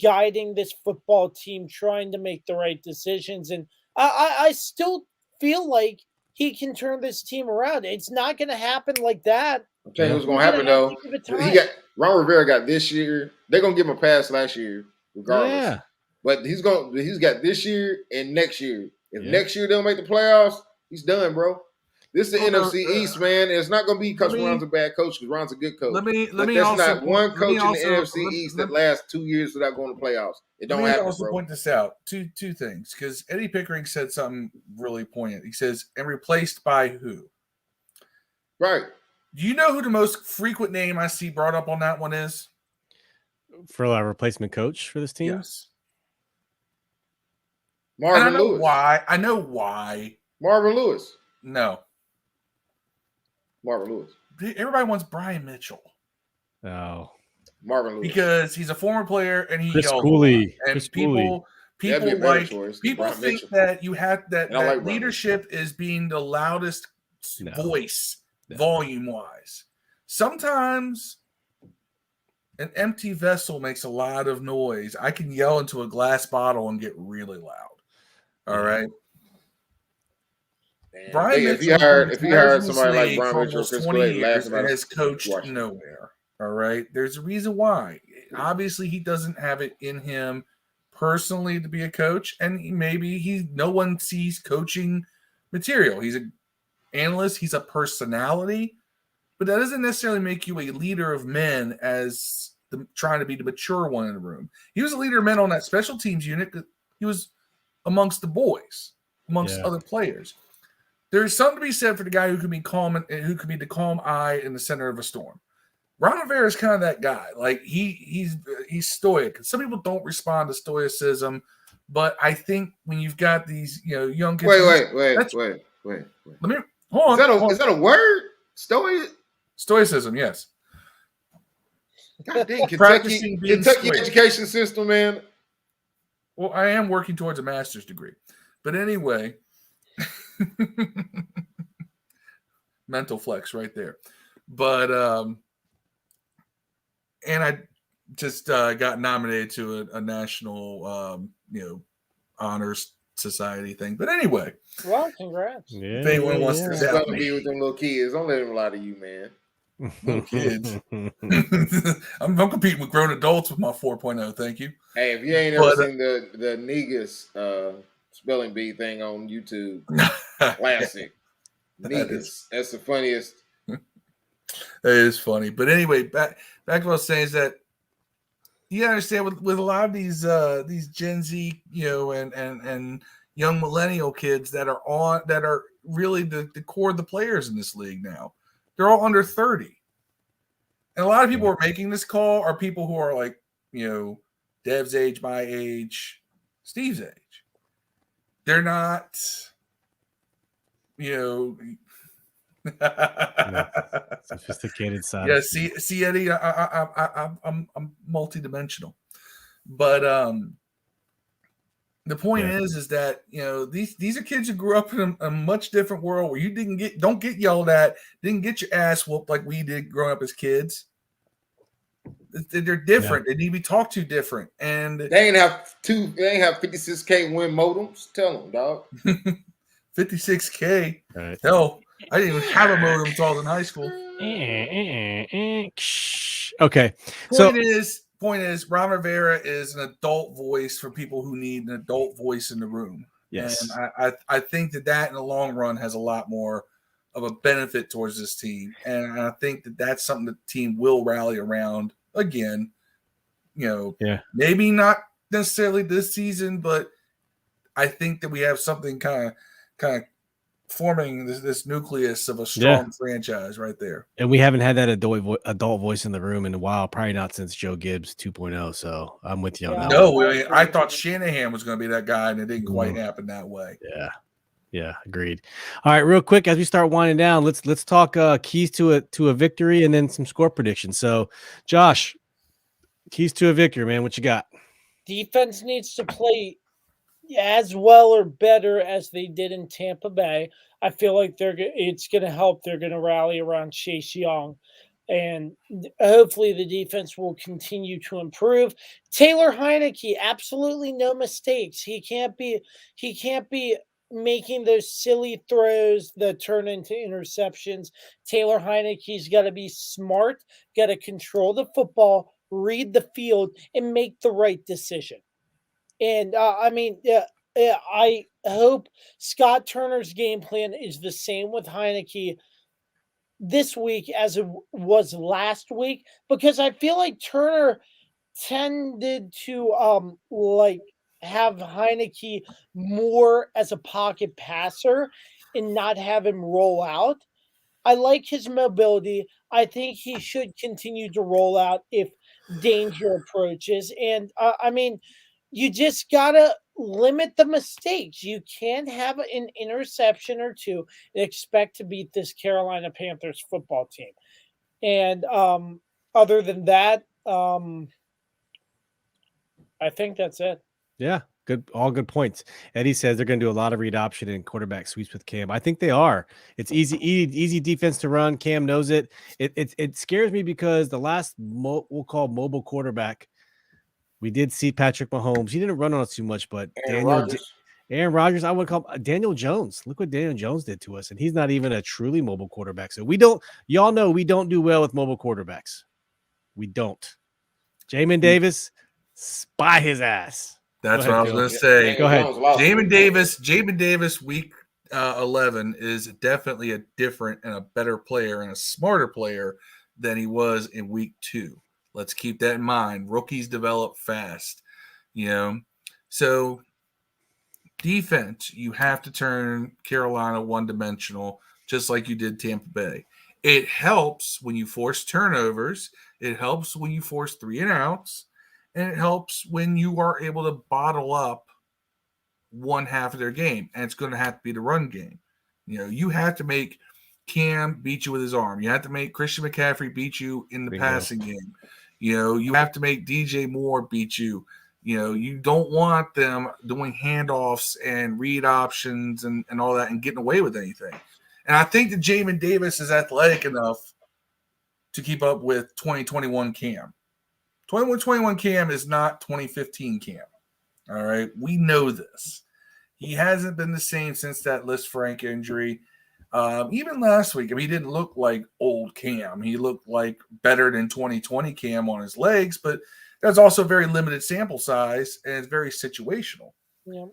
guiding this football team, trying to make the right decisions. And I still feel like he can turn this team around. It's not going to happen like that. I'm telling you what's going to happen, though. Ron Rivera got this year. They're going to give him a pass last year, regardless. Yeah. But he's got this year and next year. If next year they don't make the playoffs, he's done, bro. This is the NFC East, man. It's not going to be because Ron's a bad coach, because Ron's a good coach. There's not one coach in the NFC East that lasts 2 years without going to playoffs. It don't happen, bro. Let me also point this out. Two things, because Eddie Pickering said something really poignant. He says, and replaced by who? Right. Do you know who the most frequent name I see brought up on that one is? for a replacement coach for this team? Yes. Marvin And I know Lewis. why. I know why. Marvin Lewis. No. Marvin Lewis. Everybody wants Brian Mitchell. Oh, Marvin Lewis. Because he's a former player and he Chris yells Cooley. and Chris people That'd be a better choice than people Brian think Mitchell. that you have that, And I like that Brian leadership is being the loudest No. voice No. volume wise. Sometimes an empty vessel makes a lot of noise. I can yell into a glass bottle and get really loud. All right. Man, Brian if he Mitchell hired somebody like Brian for Mitchell or almost Chris 20 Cooley, years laughing about and it, has coached watch it. nowhere. All right. There's a reason why. Obviously, he doesn't have it in him personally to be a coach, and no one sees coaching material. He's an analyst, he's a personality, but that doesn't necessarily make you a leader of men as trying to be the mature one in the room. He was a leader of men on that special teams unit. He was amongst the boys, amongst other players. There's something to be said for the guy who can be calm and who can be the calm eye in the center of a storm. Ron Rivera is kind of that guy. Like he's stoic. Some people don't respond to stoicism, but I think when you've got these young kids. Wait. Let me hold on. Is that a word? Stoicism, yes. God dang, Practicing being Kentucky stoic. education system, man. Well, I am working towards a master's degree, but anyway, mental flex right there. But and I just got nominated to a national honors society thing. But anyway, Well, congrats. if anyone wants to It's doubt gonna be with them little kids. Don't let them lie to you, man. little kids, I'm competing with grown adults with my 4.0. Thank you. Hey, if you ain't ever seen the Negus spelling bee thing on YouTube, classic. Negus. That's the funniest. That is funny. But anyway, back to what I was saying is that you understand with a lot of these Gen Z, and young millennial kids that are really the core of the players in this league now. They're all under 30. And a lot of people who are making this call are people who are like, Dev's age, my age, Steve's age. They're not, sophisticated side. Yeah, see, Eddie, I'm multidimensional, but the point is that these are kids who grew up in a much different world where you don't get yelled at, didn't get your ass whooped like we did growing up as kids. They're different. They need to be talked to different, and they ain't have 56K win modems. Tell them, dog. 56K. Right. Hell, I didn't even have a modem until I was in high school. Okay. Point is, Ron Rivera is an adult voice for people who need an adult voice in the room. Yes. And I think that in the long run has a lot more of a benefit towards this team. And I think that's something the team will rally around again. Maybe not necessarily this season, but I think that we have something kind of forming this nucleus of a strong franchise right there. And we haven't had that adult voice in the room in a while, probably not since Joe Gibbs 2.0. So I'm with you on that. No, I thought Shanahan was going to be that guy, and it didn't quite happen that way. Yeah, agreed. All right, real quick as we start winding down, let's talk keys to a victory and then some score predictions. So, Josh, keys to a victory, man. What you got? Defense needs to play as well or better as they did in Tampa Bay. I feel like it's going to help. They're going to rally around Chase Young, and hopefully the defense will continue to improve. Taylor Heinicke, absolutely no mistakes. He can't be making those silly throws that turn into interceptions. Taylor Heinicke's got to be smart, got to control the football, read the field, and make the right decision. And I hope Scott Turner's game plan is the same with Heinicke this week as it was last week, because I feel like Turner tended to have Heinicke more as a pocket passer and not have him roll out. I like his mobility. I think he should continue to roll out if danger approaches. And I mean, you just gotta limit the mistakes. You can't have an interception or two and expect to beat this Carolina Panthers football team. And other than that, I think that's it. Yeah, all good points. Eddie says they're going to do a lot of read option and quarterback sweeps with Cam. I think they are. It's easy defense to run. Cam knows it. It scares me because the last we'll call mobile quarterback, we did see Patrick Mahomes. He didn't run on us too much, but Aaron Rodgers, I would call Daniel Jones. Look what Daniel Jones did to us, and he's not even a truly mobile quarterback. So y'all know we don't do well with mobile quarterbacks. We don't. Jamin Davis, spy his ass. That's what I was going to say. Go ahead. Jamin Davis, week 11 is definitely a different and a better player and a smarter player than he was in week 2. Let's keep that in mind. Rookies develop fast, So defense, you have to turn Carolina one-dimensional, just like you did Tampa Bay. It helps when you force turnovers. It helps when you force 3-and-outs. And it helps when you are able to bottle up one half of their game. And it's going to have to be the run game. You have to make Cam beat you with his arm. You have to make Christian McCaffrey beat you in the passing game. You have to make DJ Moore beat you. You don't want them doing handoffs and read options and all that and getting away with anything. And I think that Jamin Davis is athletic enough to keep up with 2021 Cam. 2021 Cam is not 2015 Cam. All right. We know this. He hasn't been the same since that Liz Frank injury. Even last week, he didn't look like old Cam. He looked like better than 2020 Cam on his legs, but that's also a very limited sample size and it's very situational. Yeah.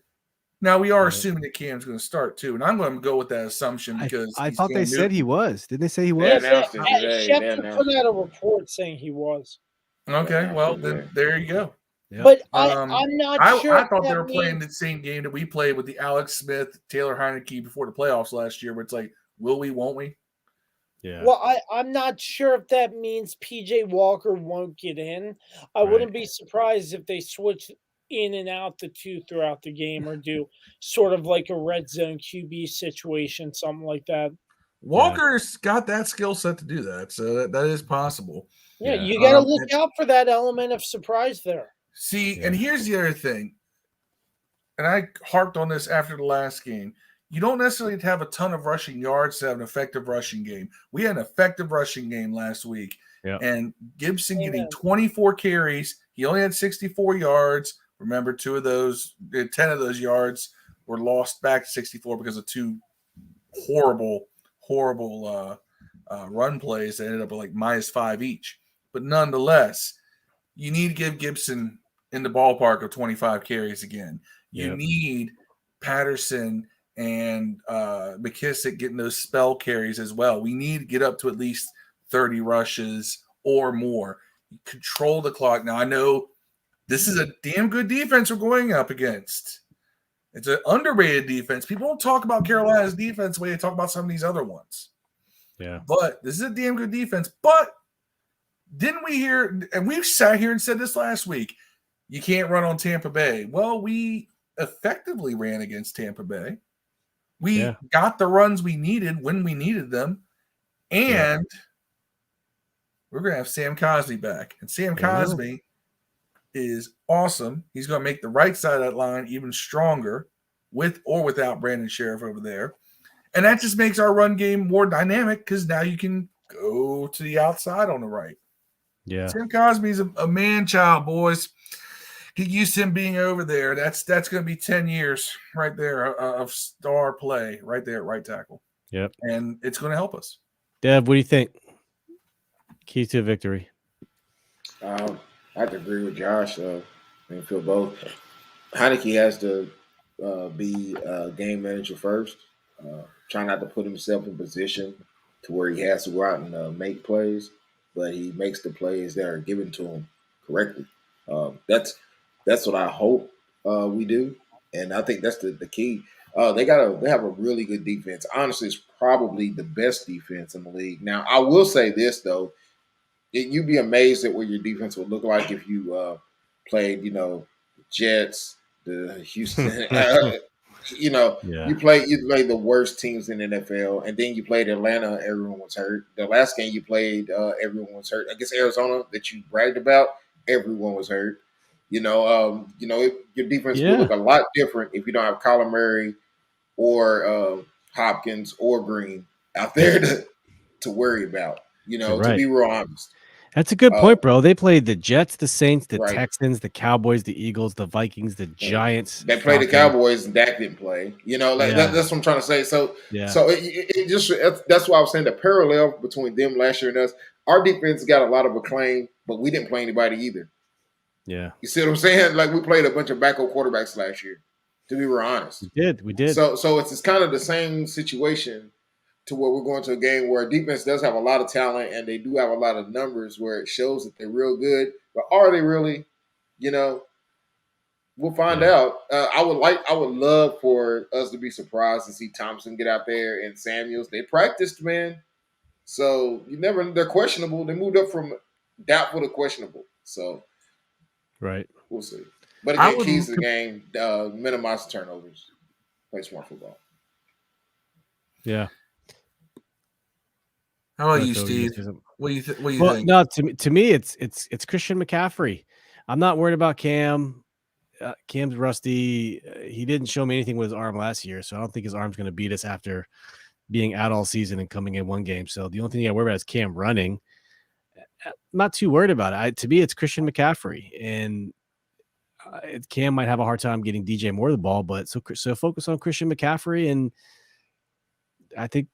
Now, we are assuming that Cam's going to start too, and I'm going to go with that assumption because I thought they said he was. Didn't they say he was? Schefter put out a report saying he was. Okay, well, then there you go. Yep. But I'm not sure. I thought they were playing the same game that we played with the Alex Smith, Taylor Heinicke before the playoffs last year, where it's like, will we, won't we? Yeah. Well, I'm not sure if that means PJ Walker won't get in. I wouldn't be surprised if they switch in and out the two throughout the game or do sort of like a red zone QB situation, something like that. Walker's got that skill set to do that, so that is possible. Yeah, you got to look out for that element of surprise there. See, and here's the other thing, and I harped on this after the last game. You don't necessarily have a ton of rushing yards to have an effective rushing game. We had an effective rushing game last week, and Gibson getting 24 carries. He only had 64 yards. Remember, 10 of those yards were lost back to 64 because of 2 horrible run plays that ended up like -5 each. But nonetheless, you need to give Gibson in the ballpark of 25 carries again. You need Patterson and McKissick getting those spell carries as well. We need to get up to at least 30 rushes or more. Control the clock. Now, I know this is a damn good defense we're going up against. It's an underrated defense. People don't talk about Carolina's defense the way they talk about some of these other ones. Yeah. But this is a damn good defense. But didn't we hear, and we sat here and said this last week, you can't run on Tampa Bay. Well, we effectively ran against Tampa Bay. We got the runs we needed when we needed them. And we're going to have Sam Cosmi back. And Sam Cosmi is awesome. He's going to make the right side of that line even stronger with or without Brandon Sheriff over there. And that just makes our run game more dynamic because now you can go to the outside on the right. Yeah. Sam Cosmi's a man-child, boys. Get used to him being over there. That's going to be 10 years right there of star play right there at right tackle. Yep. And it's going to help us. Dev, what do you think? Key to victory. I have to agree with Josh. I feel both. Heinicke has to be a game manager first. Try not to put himself in position to where he has to go out and make plays, but he makes the plays that are given to him correctly. That's what I hope we do, and I think that's the key. They have a really good defense. Honestly, it's probably the best defense in the league. Now, I will say this though, you'd be amazed at what your defense would look like if you played, Jets, the Houston. Yeah. You played the worst teams in the NFL, and then you played Atlanta. Everyone was hurt. The last game you played, everyone was hurt. I guess Arizona that you bragged about, everyone was hurt. Your defense will look a lot different if you don't have Kyler Murray or Hopkins or Green out there to worry about. To be real honest. That's a good point, bro. They played the Jets, the Saints, the Right. Texans, the Cowboys, the Eagles, the Vikings, the Giants. They played the Cowboys, and Dak didn't play. That's what I'm trying to say. So it just that's why I was saying the parallel between them last year and us. Our defense got a lot of acclaim, but we didn't play anybody either. Yeah, you see what I'm saying? Like we played a bunch of backup quarterbacks last year. To be real honest, we did. So it's kind of the same situation. To where we're going to a game where defense does have a lot of talent and they do have a lot of numbers where it shows that they're real good, but are they really? We'll find out. I would love for us to be surprised to see Thompson get out there and Samuels. They practiced, man. So they're questionable. They moved up from doubtful to questionable. So we'll see. But again, keys to the game, minimize the turnovers. Play smart football. Yeah. How about you, Steve? What do you think? No, to me, it's Christian McCaffrey. I'm not worried about Cam. Cam's rusty. He didn't show me anything with his arm last year, so I don't think his arm's going to beat us after being out all season and coming in one game. So the only thing you got to worry about is Cam running. I'm not too worried about it. To me, it's Christian McCaffrey, and Cam might have a hard time getting DJ Moore the ball, but so focus on Christian McCaffrey, and I think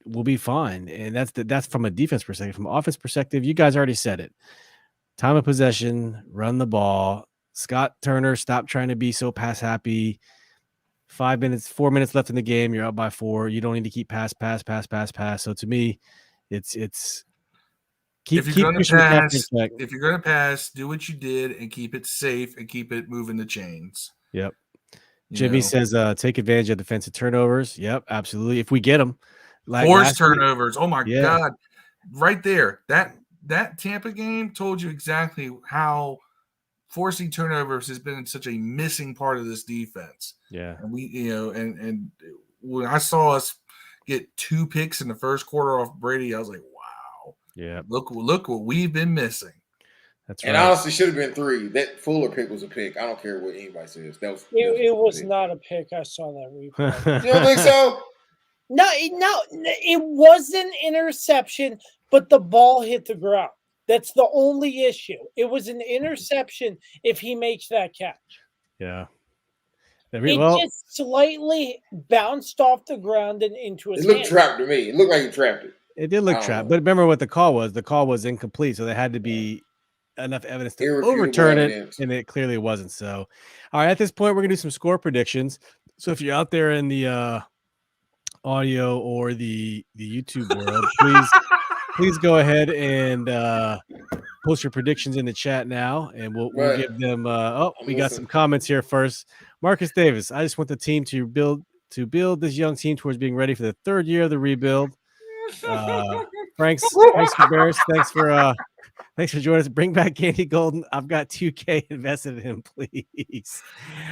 we'll be fine. And that's from a defense perspective. From an offense perspective, you guys already said it. Time of possession, run the ball. Scott Turner, stop trying to be so pass happy. 4 minutes left in the game. You're up by 4. You don't need to keep pass. So to me, it's if you're going to pass, do what you did and keep it safe and keep it moving the chains. Yep. Jimmy says take advantage of defensive turnovers. Yep, absolutely. If we get them. Forced turnovers. Oh my God. Right there. That Tampa game told you exactly how forcing turnovers has been such a missing part of this defense. Yeah. And we, and when I saw us get 2 picks in the first quarter off Brady, I was like, wow. Yeah. Look what we've been missing. That's right. And honestly, should have been 3. That Fuller pick was a pick. I don't care what anybody says. It was not a pick. I saw that replay. You don't think so? No, it was an interception, but the ball hit the ground. That's the only issue. It was an interception if he makes that catch. Yeah. It just slightly bounced off the ground and into his hand. It looked trapped to me. It looked like he trapped it. It did look trapped. But remember what the call was. The call was incomplete, so there had to be enough evidence to overturn it, and it clearly wasn't. So, all right, at this point, we're going to do some score predictions. So if you're out there in the audio or the YouTube world, please go ahead and post your predictions in the chat now, and we'll give them. We got some comments here first. Marcus Davis, I just want the team to build this young team towards being ready for the 3rd year of the rebuild. Frank's Barris, thanks for joining us. Bring back Candy Golden. I've got 2K invested in him, please.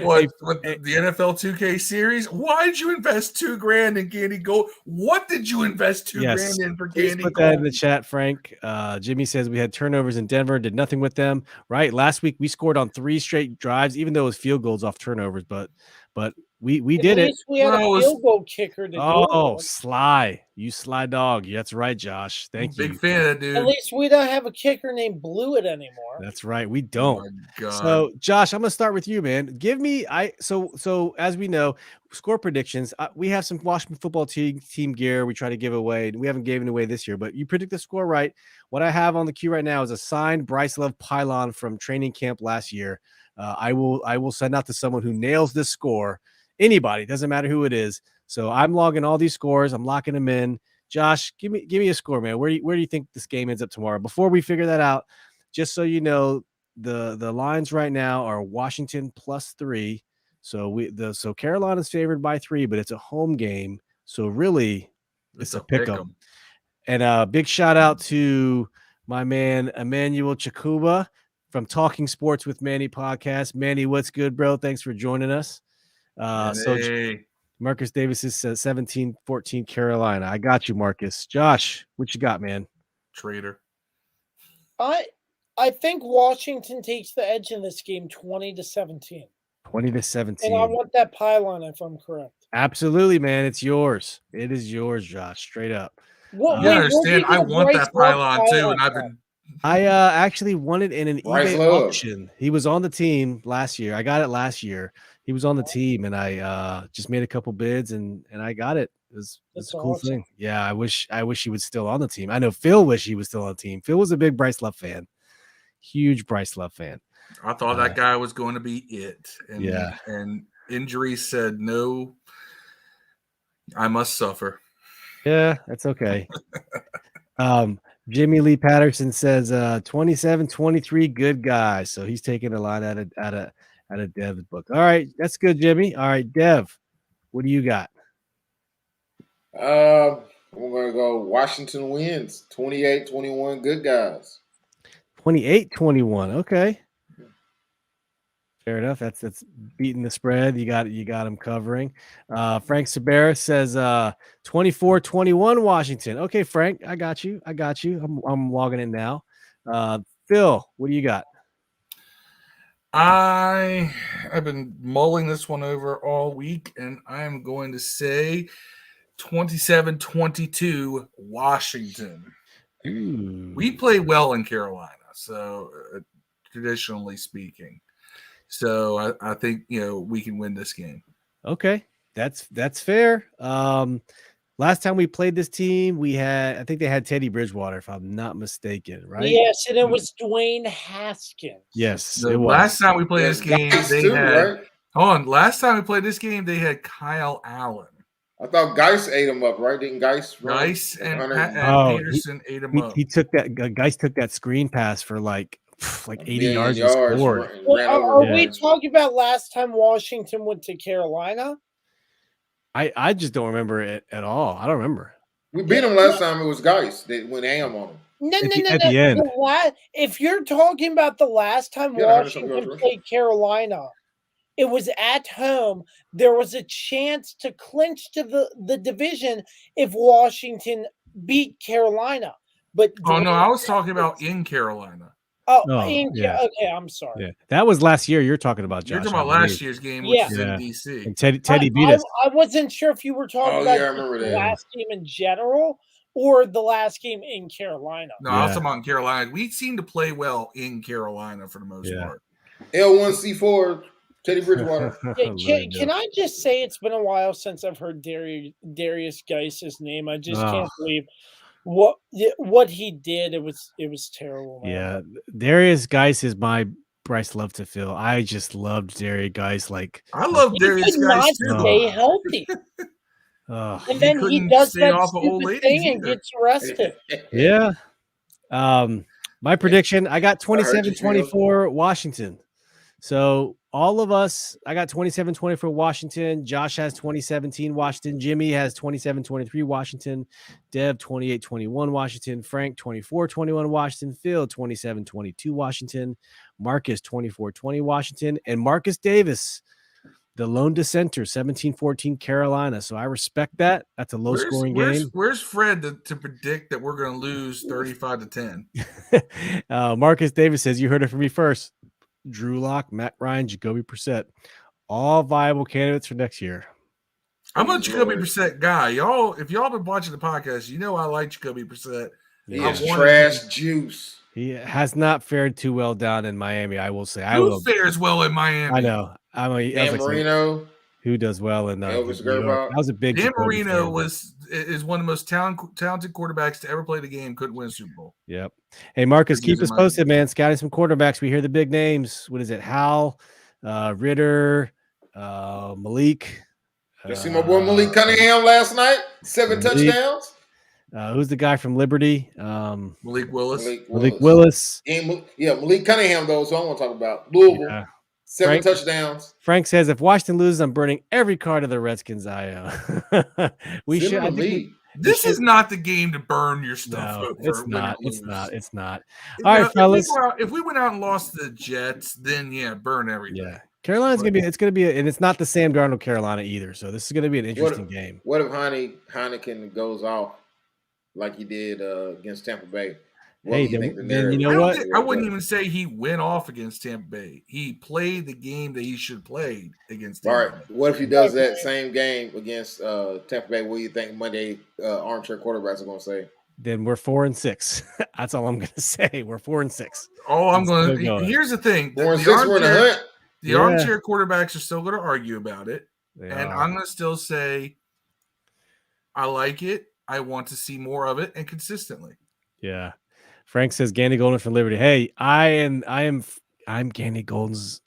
What the NFL 2K series? Why did you invest $2,000 in Candy Gold? What did you invest $2,000 in for Candy Gold? Put that in the chat, Frank. Jimmy says we had turnovers in Denver, did nothing with them. Right, last week we scored on 3 straight drives, even though it was field goals off turnovers, but we did it. We had a field goal kicker to do. Sly. You sly dog. That's right, Josh. Thank you. Big fan of that dude. At least we don't have a kicker named Blewett anymore. That's right. We don't. Oh my God. So, Josh, I'm going to start with you, man. Give me so as we know, score predictions. We have some Washington football team gear we try to give away. We haven't given away this year, but you predict the score right. What I have on the queue right now is a signed Bryce Love pylon from training camp last year. I will send out to someone who nails this score. Anybody, doesn't matter who it is. So I'm logging all these scores. I'm locking them in. Josh, give me a score, man. Where do you think this game ends up tomorrow? Before we figure that out, just so you know, the lines right now are Washington +3, So so Carolina's favored by 3, but it's a home game. So really, it's a pick 'em. And big shout out to my man Emmanuel Chakuba from Talking Sports with Manny podcast. Manny, what's good, bro? Thanks for joining us. Marcus Davis says 17-14 Carolina. I got you, Marcus. Josh, what you got, man? Traitor. I think Washington takes the edge in this game, 20-17. 20-17. And I want that pylon if I'm correct. Absolutely, man. It's yours. It is yours, Josh. Straight up. You understand? I want that pylon too, and I've been. I actually won it in an Bryce eBay Love. auction. He was on the team last year. I got it last year. He was on the team, and I just made a couple bids, and I got it. It was a cool thing. Yeah, I wish he was still on the team. I know Phil wished he was still on the team. Phil was a big Bryce Love fan. Huge Bryce Love fan. I thought that guy was going to be it. And, yeah. And injuries said, no, I must suffer. Yeah, that's okay. Jimmy Lee Patterson says 27-23 good guys. So he's taking a line out of Dev's book. All right, that's good, Jimmy. All right, Dev, what do you got? I'm going to go Washington wins 28-21 good guys. 28-21. Okay. Fair enough. That's beating the spread. You got them covering. Frank Sabera says 24-21 Washington. Okay, Frank, I got you. I'm logging in now. Phil, what do you got? I've been mulling this one over all week, and I'm going to say 27-22 Washington. Ooh. We play well in Carolina, so traditionally speaking. So I think we can win this game. Okay, that's fair. Last time we played this team, I think they had Teddy Bridgewater, if I'm not mistaken, right? Yes, and it was Dwayne Haskins. Yes, it was. Last time we played this game, Last time we played this game, they had Kyle Allen. I thought Geis ate him up, right? Didn't Geis and Peterson ate him up? He took that. Geis took that screen pass for like 80 yards and scored. Are we talking about last time Washington went to Carolina? I just don't remember it at all. I don't remember. We beat him last time. It was Geis that went ham on him. No. At the end. If you're talking about the last time Washington played Carolina, it was at home. There was a chance to clinch to the division if Washington beat Carolina. But I was talking about in Carolina. Okay, I'm sorry. Yeah, that was last year. You're talking about, Josh. You're talking about last year's game, which is in DC. And Teddy beat us. I wasn't sure if you were talking about the last game in general or the last game in Carolina. No, I was talking about in Carolina. We seem to play well in Carolina for the most part. L1C4, Teddy Bridgewater. Can I just say it's been a while since I've heard Darius Geis's name. I just can't believe what he did. It was terrible, man. Yeah, Darius Geis is my Bryce Love to Phil. I just loved Darius Geis. I love Darius Geis too. Stay healthy. And then he does that stupid thing and gets arrested. Yeah. My prediction, I got 27-24 Washington. So all of us, I got 27-24 Washington. Josh has 2017 Washington. Jimmy has 27-23 Washington. Dev 28-21 Washington. Frank 24-21 Washington. Phil 27-22 Washington. Marcus 24-20 Washington. And Marcus Davis, the lone dissenter, 17-14 Carolina. So I respect that. That's a low-scoring game. Where's Fred to predict that we're going to lose 35-10? Marcus Davis says, you heard it from me first. Drew Lock, Matt Ryan, Jacoby Brissett, all viable candidates for next year. I'm a Jacoby Brissett guy. If y'all been watching the podcast, you know I like Jacoby Brissett. He is trash juice. He has not fared too well down in Miami, I will say. Who fares well in Miami? I know. Dan Marino. Who does well in Elvis Gerbach. That was a big Dan Marino is one of the most talented quarterbacks to ever play the game. Couldn't win a Super Bowl. Yep. Hey, Marcus, keep us posted, man. Scouting some quarterbacks. We hear the big names. What is it? Hal, Ritter, Malik. You see my boy Malik Cunningham last night? 7 touchdowns. Who's the guy from Liberty? Malik Willis. Malik Willis. Malik Cunningham, though, so I want to talk about Louisville. Yeah. 7 touchdowns. Frank says, if Washington loses, I'm burning every card of the Redskins I own. We Send should. them to I think me. This is not the game to burn your stuff. no, for it's win or not. lose. It's not. You All know, right, fellas. If we went out and lost to the Jets, then yeah, burn everything. Yeah, Carolina's gonna be. It's gonna be, and it's not the Sam Darnold Carolina either. So this is gonna be an interesting game. What if Heineken goes off like he did against Tampa Bay? Hey, then you know what? I wouldn't even say he went off against Tampa Bay. He played the game that he should play against Tampa Bay. What if he does that same game against Tampa Bay? What do you think Monday armchair quarterbacks are going to say? Then we're 4-6. That's all I'm going to say. We're 4-6. Oh, I'm going to. Here's the thing: 4-6. We're in a hunt. The armchair quarterbacks are still going to argue about it, and I'm going to still say, I like it. I want to see more of it and consistently. Yeah. Frank says Gandy Golden from Liberty. Hey, I'm Gandy Golden's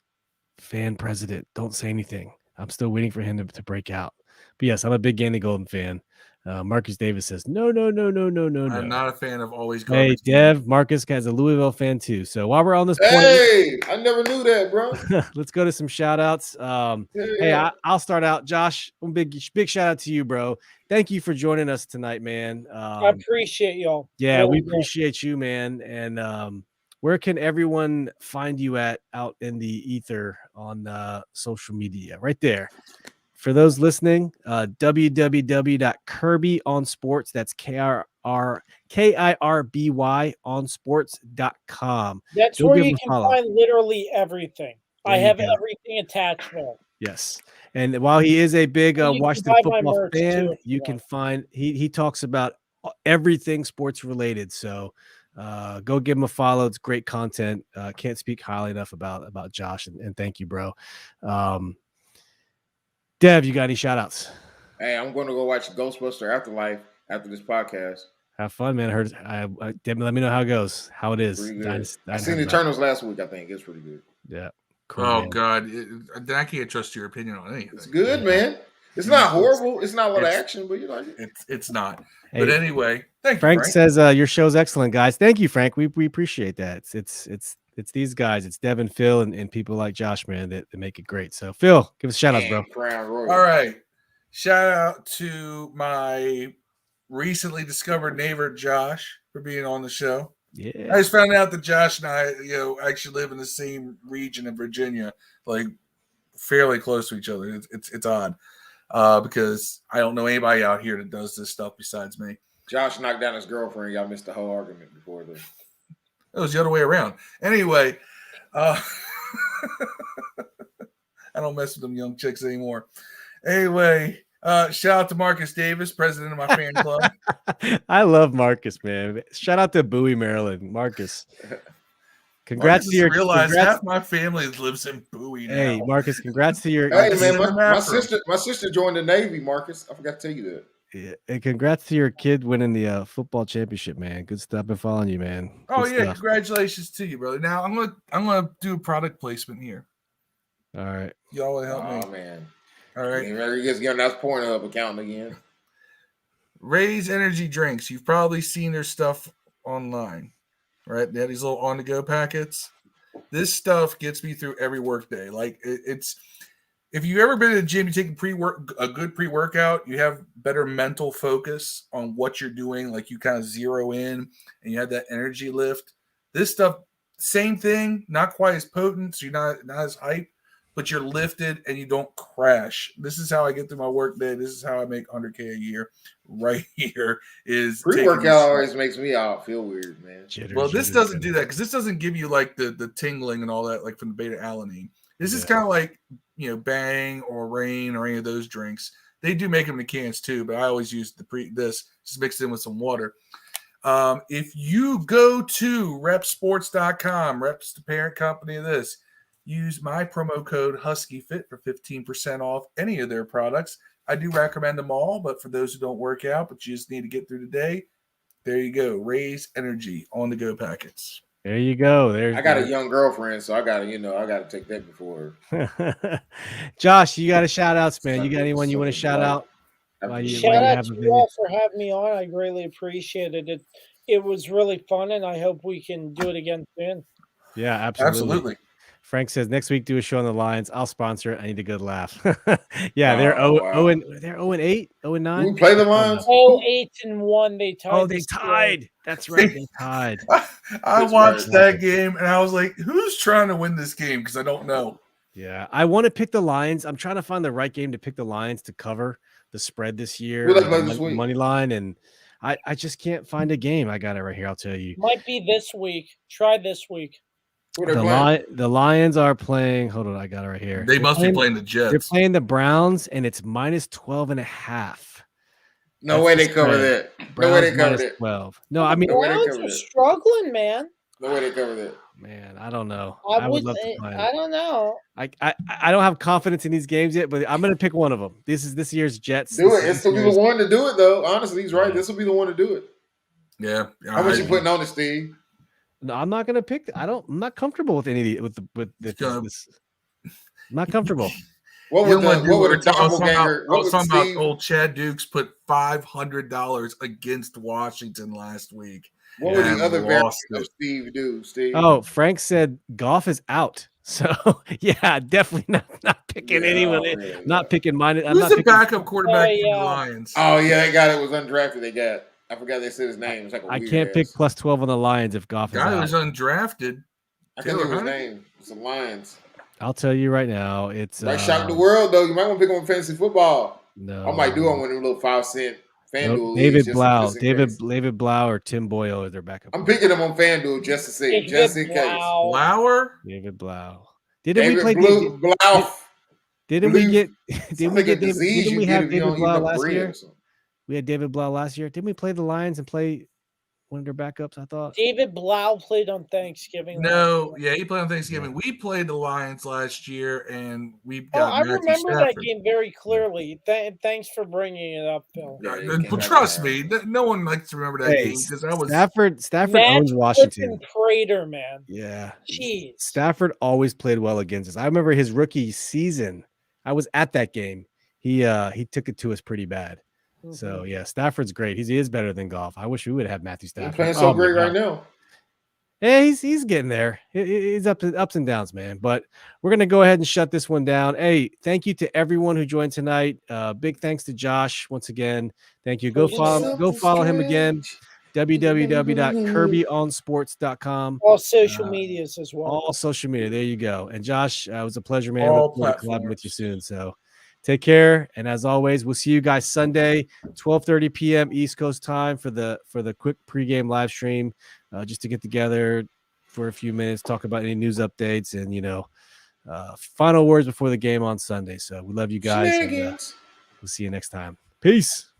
fan president. Don't say anything. I'm still waiting for him to break out. But yes, I'm a big Gandy Golden fan. Marcus Davis says, no. I'm not a fan of always going. Hey, Dev, Marcus has a Louisville fan too. So while we're on this point, I never knew that, bro. Let's go to some shout outs. Hey, I'll start out. Josh, big shout out to you, bro. Thank you for joining us tonight, man. I appreciate y'all. Yeah, really we appreciate you, man. And where can everyone find you out in the ether on social media? Right there. For those listening, www.kirbyonsports. That's KIRBY onsports.com. That's where you can find literally everything. I have everything attached there. Yes. And while he is a big Washington football fan, you can find he talks about everything sports related. So go give him a follow. It's great content. Can't speak highly enough about Josh, and thank you, bro. Dev, you got any shout outs? Hey, I'm going to go watch Ghostbuster Afterlife after this podcast. Have fun, man. Let me know how it goes, how it is. I seen the Eternals last week. I think it's pretty good. Yeah. Cool, oh, man. God. I can't trust your opinion on anything. It's good, man. It's not horrible. It's not a lot of action, but you like it. It's not. Hey, but anyway, thank you, Frank says your show's excellent, guys. Thank you, Frank. We appreciate that. It's these guys. It's Devin, Phil, and people like Josh, man, that make it great. So, Phil, give us a shout out, bro. All right. Shout out to my recently discovered neighbor, Josh, for being on the show. Yeah. I just found out that Josh and I, actually live in the same region in Virginia, like fairly close to each other. It's odd because I don't know anybody out here that does this stuff besides me. Josh knocked down his girlfriend. Y'all missed the whole argument before this. It was the other way around. Anyway, I don't mess with them young chicks anymore. Anyway, shout out to Marcus Davis, president of my fan club. I love Marcus, man. Shout out to Bowie, Maryland. Marcus. Congrats to your. Half my family lives in Bowie now. Hey, Marcus, congrats to your. Hey, man, my sister joined the Navy, Marcus. I forgot to tell you that. Yeah, and congrats to your kid winning the football championship, man. Good stuff. Been following you, man. Oh yeah, congratulations to you, brother. Now I'm gonna do a product placement here. All right, y'all will help me. Oh man, all right. He gets getting that Pornhub account again. Raise Energy drinks. You've probably seen their stuff online, right? They have these little on-the-go packets. This stuff gets me through every work day. Like it's. If you've ever been to the gym, you take a good pre-workout, you have better mental focus on what you're doing. Like you kind of zero in and you have that energy lift. This stuff, same thing, not quite as potent, so you're not as hype, but you're lifted and you don't crash. This is how I get through my work day. This is how I make 100K a year. Right here is pre-workout always makes me feel weird, man. This doesn't do that because this doesn't give you like the tingling and all that, like from the beta-alanine. This is kind of like, Bang or Rain or any of those drinks. They do make them in cans too, but I always use this just mixed in with some water. If you go to repsports.com, Rep's the parent company of this, use my promo code HuskyFit for 15% off any of their products. I do recommend them all, but for those who don't work out, but you just need to get through the day, there you go. Raise Energy on the go packets. There you go. I got a young girlfriend, so I gotta take that before her. Josh, you got a shout outs, man. You got anyone you want to shout out? Shout out to you all for having me on. I greatly appreciate it. It was really fun, and I hope we can do it again soon. Yeah, absolutely. Frank says next week do a show on the Lions. I'll sponsor it. I need a good laugh. Yeah, they're wow. 0-8, 0-9. We play the Lions. 8-1. They tied. Oh, they tied. That's right. They tied. I watched that game and I was like, who's trying to win this game? Because I don't know. Yeah, I want to pick the Lions. I'm trying to find the right game to pick the Lions to cover the spread this year. Who they play this week? Money line, and I just can't find a game. I got it right here. I'll tell you. Might be this week. Try this week. Who they playing? The Lions are playing. Hold on, I got it right here. They must be playing the Jets. They're playing the Browns, and it's -12.5. No way they cover that. No way they cover that. 12. No, I mean Browns are struggling, man. No way they cover that. Man, I don't know. I would love to find I don't know. I don't have confidence in these games yet, but I'm gonna pick one of them. This is this year's Jets. Do it. It's will be the one to do it, though. Honestly, he's right. Yeah. This will be the one to do it. Yeah. How much you putting on it, Steve? No, I'm not gonna pick. I'm not comfortable with any of this. I'm not comfortable. What would the doppelganger? I was talking about old Chad Dukes put $500 against Washington last week. What would the other variant of Steve do, Steve? Oh, Frank said Goff is out. So yeah, definitely not picking anyone. Not picking mine. I'm Who's not the picking backup quarterback for the Lions? Oh yeah, they got it. Was undrafted. They got. I forgot they said his name. It's like I can't pick +12 on the Lions if Goff is out. Guy was undrafted. I can't remember his name. It's the Lions. I'll tell you right now, it's might shock the world though. You might want to pick him on fantasy football. No, I might do on one of them little 5-cent FanDuel. David Blau, David Blau or Tim Boyle is their backup. I'm picking him on FanDuel just to see, just in case. Lauer, Didn't we play Blau? Didn't we get Didn't we have David Blau last year? We had David Blau last year. Didn't we play the Lions and play one of their backups? I thought David Blau played on Thanksgiving. No, yeah, he played on Thanksgiving. We played the Lions last year, and we got. I remember that game very clearly. Thanks for bringing it up, Phil. But trust me, no one likes to remember that game because I was Stafford owns Washington. Prater, man. Yeah, jeez. Stafford always played well against us. I remember his rookie season. I was at that game. He took it to us pretty bad. So yeah, Stafford's great. He is better than Goff. I wish we would have Matthew Stafford. He's playing so great right now. Yeah, he's getting there. He's ups and downs, man. But we're gonna go ahead and shut this one down. Hey, thank you to everyone who joined tonight. Big thanks to Josh once again. Thank you. Go follow him again. www.kirbyonsports.com. All social medias as well. All social media. There you go. And Josh, it was a pleasure, man. Look forward to collabing with you soon. So take care. And as always, we'll see you guys Sunday, 12:30 p.m. East Coast time for the quick pregame live stream, just to get together for a few minutes, talk about any news updates and, final words before the game on Sunday. So we love you guys. And, we'll see you next time. Peace.